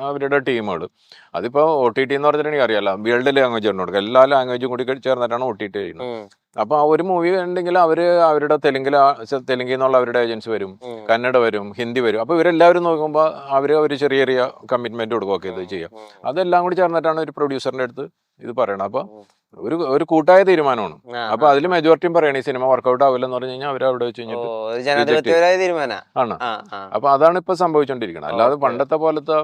അവരുടെ ടീമുകൾ. അതിപ്പോ OTT എന്ന് പറഞ്ഞിട്ടുണ്ടെങ്കിൽ അറിയാലോ, വേൾഡ് ലാംഗ്വേജ് ആണ് കൊടുക്കുക. എല്ലാ ലാംഗ്വേജും കൂടി ചേർന്നിട്ടാണ് OTT ചെയ്യുന്നത്. അപ്പൊ ആ ഒരു മൂവി ഉണ്ടെങ്കിൽ അവരുടെ തെലുങ്കിൽ നിന്നുള്ള അവരുടെ ഏജൻസി വരും, കന്നഡ വരും, ഹിന്ദി വരും. അപ്പൊ ഇവരെല്ലാവരും നോക്കുമ്പോൾ അവര് ചെറിയ കമ്മിറ്റ്മെന്റ് കൊടുക്കുകയൊക്കെ ഇത് ചെയ്യാം. അതെല്ലാം കൂടി ചേർന്നിട്ടാണ് ഒരു പ്രൊഡ്യൂസറിന്റെ അടുത്ത് ഇത് പറയണം. അപ്പൊ ഒരു കൂട്ടായ തീരുമാനമാണ്. അപ്പൊ അതിൽ മെജോറിറ്റിയും പറയണ ഈ സിനിമ വർക്കൗട്ട് ആവില്ലെന്ന് പറഞ്ഞു കഴിഞ്ഞാൽ അവരവിടെ വെച്ച് കഴിഞ്ഞിട്ട് ആണ്. അപ്പൊ അതാണ് ഇപ്പൊ സംഭവിച്ചോണ്ടിരിക്കുന്നത്. അല്ലാതെ പണ്ടത്തെ പോലത്തെ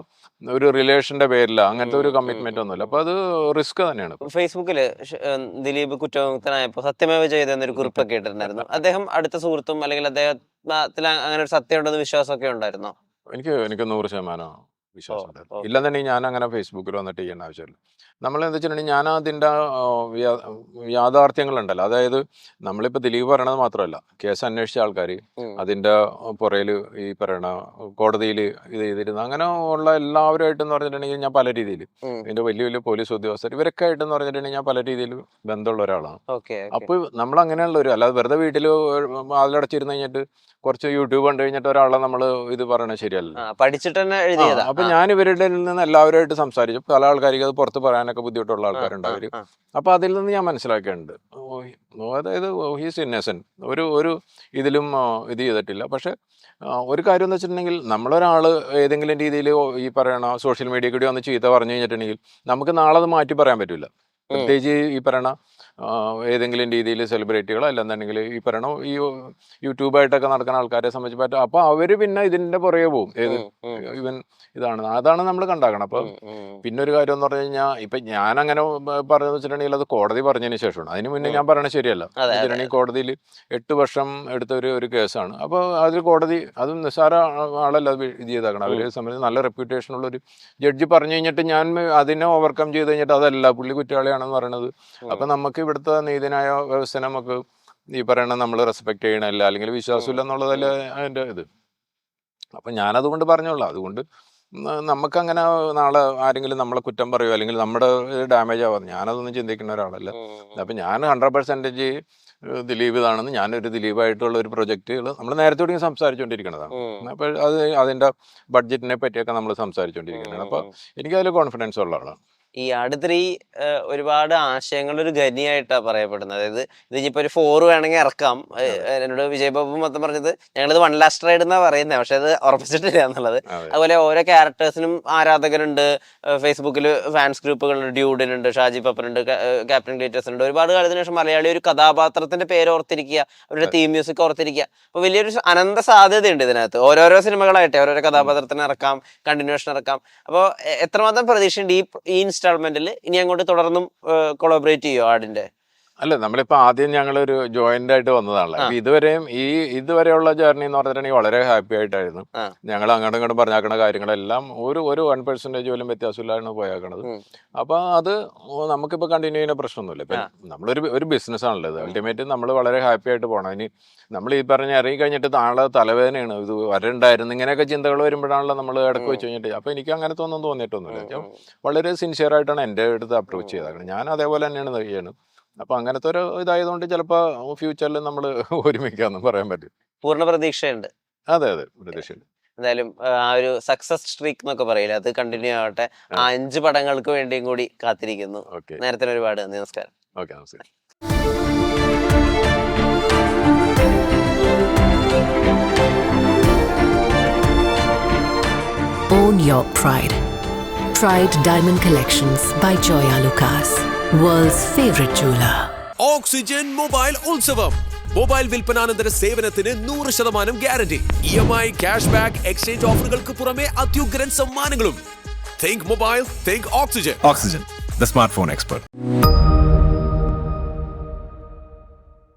ഒരു റിലേഷന്റെ പേരില്ല, അങ്ങനത്തെ ഒരു കമ്മിറ്റ്മെന്റ് ഒന്നുമില്ല. അപ്പൊ അത് റിസ്ക് തന്നെയാണ്. ഫേസ്ബുക്കില് ദിലീപ് കുറ്റമുക്തനായപ്പോ സത്യമേവ ചെയ്തെന്നൊരു കുറിപ്പൊക്കെ ഇട്ടിട്ടുണ്ടായിരുന്നു. അദ്ദേഹം അടുത്ത സുഹൃത്തും അല്ലെങ്കിൽ അദ്ദേഹത്തിൽ അങ്ങനെ ഒരു സത്യം ഉണ്ടെന്ന് വിശ്വാസമൊക്കെ ഉണ്ടായിരുന്നോ? എനിക്ക് 100% വിശ്വാസം ഉണ്ടായിരുന്നു. ഇല്ലെന്നുണ്ടെങ്കിൽ ഞാൻ അങ്ങനെ ഫേസ്ബുക്കിൽ വന്നിട്ട് ചെയ്യേണ്ട ആവശ്യമില്ല. നമ്മളെന്താ വെച്ചിട്ടുണ്ടെങ്കിൽ ഞാൻ അതിൻ്റെ യാഥാർത്ഥ്യങ്ങളുണ്ടല്ലോ, അതായത് നമ്മളിപ്പോൾ ദിലീപ് പറയണത് മാത്രമല്ല, കേസ് അന്വേഷിച്ച ആൾക്കാർ അതിൻ്റെ പുറയിൽ ഈ പറയണ കോടതിയിൽ ഇത് ചെയ്തിരുന്നു അങ്ങനെ ഉള്ള എല്ലാവരുമായിട്ടെന്ന് പറഞ്ഞിട്ടുണ്ടെങ്കിൽ ഞാൻ പല രീതിയിൽ ഇതിൻ്റെ വലിയ പോലീസ് ഉദ്യോഗസ്ഥർ ഇവരൊക്കെ ആയിട്ടെന്ന് പറഞ്ഞിട്ടുണ്ടെങ്കിൽ ഞാൻ പല രീതിയിൽ ബന്ധമുള്ള ഒരാളാണ്. അപ്പോൾ നമ്മൾ അങ്ങനെയുള്ള അല്ലാതെ വെറുതെ വീട്ടിൽ അതിലടച്ചിരുന്ന് കഴിഞ്ഞിട്ട് കുറച്ച് യൂട്യൂബ് കണ്ടു കഴിഞ്ഞിട്ട് ഒരാളെ നമ്മൾ ഇത് പറയണത് ശരിയല്ല. പഠിച്ചിട്ട് തന്നെ എഴുതിയതാ. അപ്പൊ ഞാൻ ഇവരുടെ നിന്ന് എല്ലാവരുമായിട്ട് സംസാരിച്ചു. പല ആൾക്കാർക്ക് അത് പുറത്ത് പറയാനൊക്കെ ബുദ്ധിമുട്ടുള്ള ആൾക്കാരുണ്ട് അവര്. അപ്പൊ അതിൽ നിന്ന് ഞാൻ മനസ്സിലാക്കിയിട്ടുണ്ട്, അതായത് ഹീസ് ഇന്നസെന്റ്, ഒരു ഇതിലും ഇത് ചെയ്തിട്ടില്ല. പക്ഷെ ഒരു കാര്യം എന്ന് വെച്ചിട്ടുണ്ടെങ്കിൽ നമ്മളൊരാള് ഏതെങ്കിലും രീതിയിൽ ഈ പറയണ സോഷ്യൽ മീഡിയ കൂടി വന്ന് ചീത്ത പറഞ്ഞു കഴിഞ്ഞിട്ടുണ്ടെങ്കിൽ നമുക്ക് നാളെ അത് മാറ്റി പറയാൻ പറ്റില്ല. പ്രത്യേകിച്ച് ഈ പറയണ ഏതെങ്കിലും രീതിയിൽ സെലിബ്രിറ്റികളോ അല്ലെന്നുണ്ടെങ്കിൽ ഈ പറയണ ഈ യൂട്യൂബായിട്ടൊക്കെ നടക്കുന്ന ആൾക്കാരെ സംബന്ധിച്ച് പറ്റും. അപ്പോൾ അവർ പിന്നെ ഇതിൻ്റെ പുറകെ പോകും. ഇവൻ അതാണ് നമ്മൾ കണ്ടാക്കണം. അപ്പോൾ പിന്നെ ഒരു കാര്യം എന്ന് പറഞ്ഞു കഴിഞ്ഞാൽ ഇപ്പം ഞാനങ്ങനെ പറയുന്നത് വെച്ചിട്ടുണ്ടെങ്കിൽ അത് കോടതി പറഞ്ഞതിന് ശേഷമാണ്. അതിന് മുന്നേ ഞാൻ പറയണത് ശരിയല്ല. വെച്ചിട്ടുണ്ടെങ്കിൽ കോടതിയിൽ 8 വർഷം എടുത്ത ഒരു കേസാണ്. അപ്പോൾ അതിൽ കോടതി അത് നിസ്സാര ആളല്ല അത് ഇത് ചെയ്താക്കണം. അവരെ സംബന്ധിച്ച് നല്ല റെപ്യൂട്ടേഷനുള്ള ഒരു ജഡ്ജി പറഞ്ഞു കഴിഞ്ഞിട്ട് ഞാൻ അതിനെ ഓവർകം ചെയ്ത് കഴിഞ്ഞിട്ട് അതല്ല പുള്ളി കുറ്റവാളിയാണെന്ന് പറയണത്. അപ്പം നമുക്ക് ഇവിടുത്തെ നീതിന്യായ വ്യവസ്ഥ നമുക്ക് ഈ പറയണ നമ്മൾ റെസ്പെക്ട് ചെയ്യണമല്ല, അല്ലെങ്കിൽ വിശ്വാസമില്ല എന്നുള്ളതല്ല അതിൻ്റെ ഇത്. അപ്പം ഞാനതുകൊണ്ട് പറഞ്ഞോളൂ. അതുകൊണ്ട് നമുക്കങ്ങനെ നാളെ ആരെങ്കിലും നമ്മളെ കുറ്റം പറയുമോ അല്ലെങ്കിൽ നമ്മുടെ ഡാമേജ് ആവാം, ഞാനതൊന്നും ചിന്തിക്കുന്ന ഒരാളല്ല. അപ്പം ഞാൻ 100% ദിലീപ് ഇതാണെന്ന്, ഞാനൊരു ദിലീപായിട്ടുള്ള ഒരു പ്രൊജക്റ്റുകൾ നമ്മൾ നേരത്തെ കൂടി സംസാരിച്ചുകൊണ്ടിരിക്കുന്നതാണ്. അപ്പോൾ അതിൻ്റെ ബഡ്ജറ്റിനെ പറ്റിയൊക്കെ നമ്മൾ സംസാരിച്ചുകൊണ്ടിരിക്കുന്നതാണ്. അപ്പോൾ എനിക്കതിൽ കോൺഫിഡൻസ് ഉള്ള ആളാണ്. ഈ ആട്3 ഒരുപാട് ആശയങ്ങളുടെ ഒരു ഖനിയായിട്ടാണ് പറയപ്പെടുന്നത്. അതായത് ഇത് ഇനിയിപ്പോൾ ഒരു 4 വേണമെങ്കിൽ ഇറക്കാം. എന്നോട് വിജയ് ബാബു മൊത്തം പറഞ്ഞത് ഞങ്ങളിത് 1 ലാസ്റ്റ് റൈഡ് എന്നാണ് പറയുന്നത്, പക്ഷെ അത് ഉറപ്പിച്ചിട്ടില്ല എന്നുള്ളത്. അതുപോലെ ഓരോ ക്യാരക്ടേഴ്സിനും ആരാധകരുണ്ട്, ഫേസ്ബുക്കിൽ ഫാൻസ് ഗ്രൂപ്പുകളുണ്ട്, ഡ്യൂഡിനുണ്ട്, ഷാജി പപ്പനുണ്ട്, ക്യാപ്റ്റൻ ഗ്ലീറ്റേഴ്സ് ഉണ്ട്. ഒരുപാട് കാലത്തിന് ശേഷം മലയാളി ഒരു കഥാപാത്രത്തിന്റെ പേര് ഓർത്തിരിക്കുക, അവരുടെ തീം മ്യൂസിക് ഓർത്തിരിക്കുക. അപ്പോൾ വലിയൊരു അനന്ത സാധ്യതയുണ്ട് ഇതിനകത്ത്. ഓരോരോ സിനിമകളായിട്ട് ഓരോരോ കഥാപാത്രത്തിന് ഇറക്കാം, കണ്ടിന്യൂഷൻ ഇറക്കാം. അപ്പോൾ എത്രമാത്രം പ്രതീക്ഷയുണ്ട് ഈ ഇൻസ്റ്റാൾമെന്റിൽ ഇനി അങ്ങോട്ട് തുടർന്നും കൊളാബറേറ്റ് ചെയ്യോ ആടിന്റെ? അല്ല, നമ്മളിപ്പോൾ ആദ്യം ഞങ്ങളൊരു ജോയിന്റ് ആയിട്ട് വന്നതാണല്ലോ. ഇതുവരെയും ഇതുവരെയുള്ള ജേർണി എന്ന് പറഞ്ഞിട്ടുണ്ടെങ്കിൽ വളരെ ഹാപ്പി ആയിട്ടായിരുന്നു. ഞങ്ങൾ അങ്ങോട്ടും ഇങ്ങോട്ടും പറഞ്ഞാക്കണ കാര്യങ്ങളെല്ലാം ഒരു 1% പോലും വ്യത്യാസമില്ലാണ് പോയാക്കണത്. അപ്പോൾ അത് നമുക്കിപ്പോൾ കണ്ടിന്യൂ ചെയ്യുന്ന പ്രശ്നമൊന്നുമില്ല. ഇപ്പം നമ്മളൊരു ബിസിനസ് ആണല്ലോ ഇത്. അൾട്ടിമേറ്റ് നമ്മൾ വളരെ ഹാപ്പി ആയിട്ട് പോകണം. ഇനി നമ്മൾ ഈ പറഞ്ഞ് ഇറങ്ങി കഴിഞ്ഞിട്ട് നാളെ തലവേദനയാണ്, ഇത് വരണ്ടായിരുന്നു, ഇങ്ങനെയൊക്കെ ചിന്തകൾ വരുമ്പോഴാണല്ലോ നമ്മൾ ഇടയ്ക്ക് വെച്ച് കഴിഞ്ഞിട്ട്. അപ്പോൾ എനിക്ക് അങ്ങനത്തെ ഒന്നും തോന്നിയിട്ടൊന്നുമില്ല. വളരെ സിൻസിയർ ആയിട്ടാണ് എൻ്റെ അടുത്ത് അപ്രോച്ച് ചെയ്തേക്കുന്നത്. ഞാൻ അതേപോലെ തന്നെയാണ് ചെയ്യുന്നത്. അപ്പോൾ അങ്ങനത്തെ ഒരു ഇതായതുകൊണ്ട് ചിലപ്പോൾ ഫ്യൂച്ചറിൽ നമ്മൾ ഒരുമിക്കാമെന്ന് പറയാൻ പറ്റും. പൂർണ്ണ പ്രതീക്ഷയുണ്ട്. അതെ, പ്രതീക്ഷയുണ്ട്. എന്തായാലും ആ ഒരു സക്സസ് സ്ട്രീക്ക് എന്നൊക്കെ പറയില്ല, അത് കണ്ടിന്യൂ ആവട്ടെ. ആ 5 പടങ്ങൾക്ക് വേണ്ടിയും കൂടി കാത്തിരിക്കുന്നു. നേരത്തെ ഒരുപാട് നന്ദി. നമസ്കാരം. ഓക്കെ, നമസ്കാരം. Own your pride. Pride Diamond Collections by Joya Lucas, world's favorite jeweler. Oxygen mobile ഉത്സവം. മൊബൈൽ വിൽപ്പനാനന്തര സേവനത്തിന് 100% guarantee. EMI, cash back, exchange ഓഫറുകൾക്ക് പുറമെ അത്യുഗ്രൻ സമ്മാനങ്ങളും. Think mobile, think oxygen. Oxygen, the smartphone expert.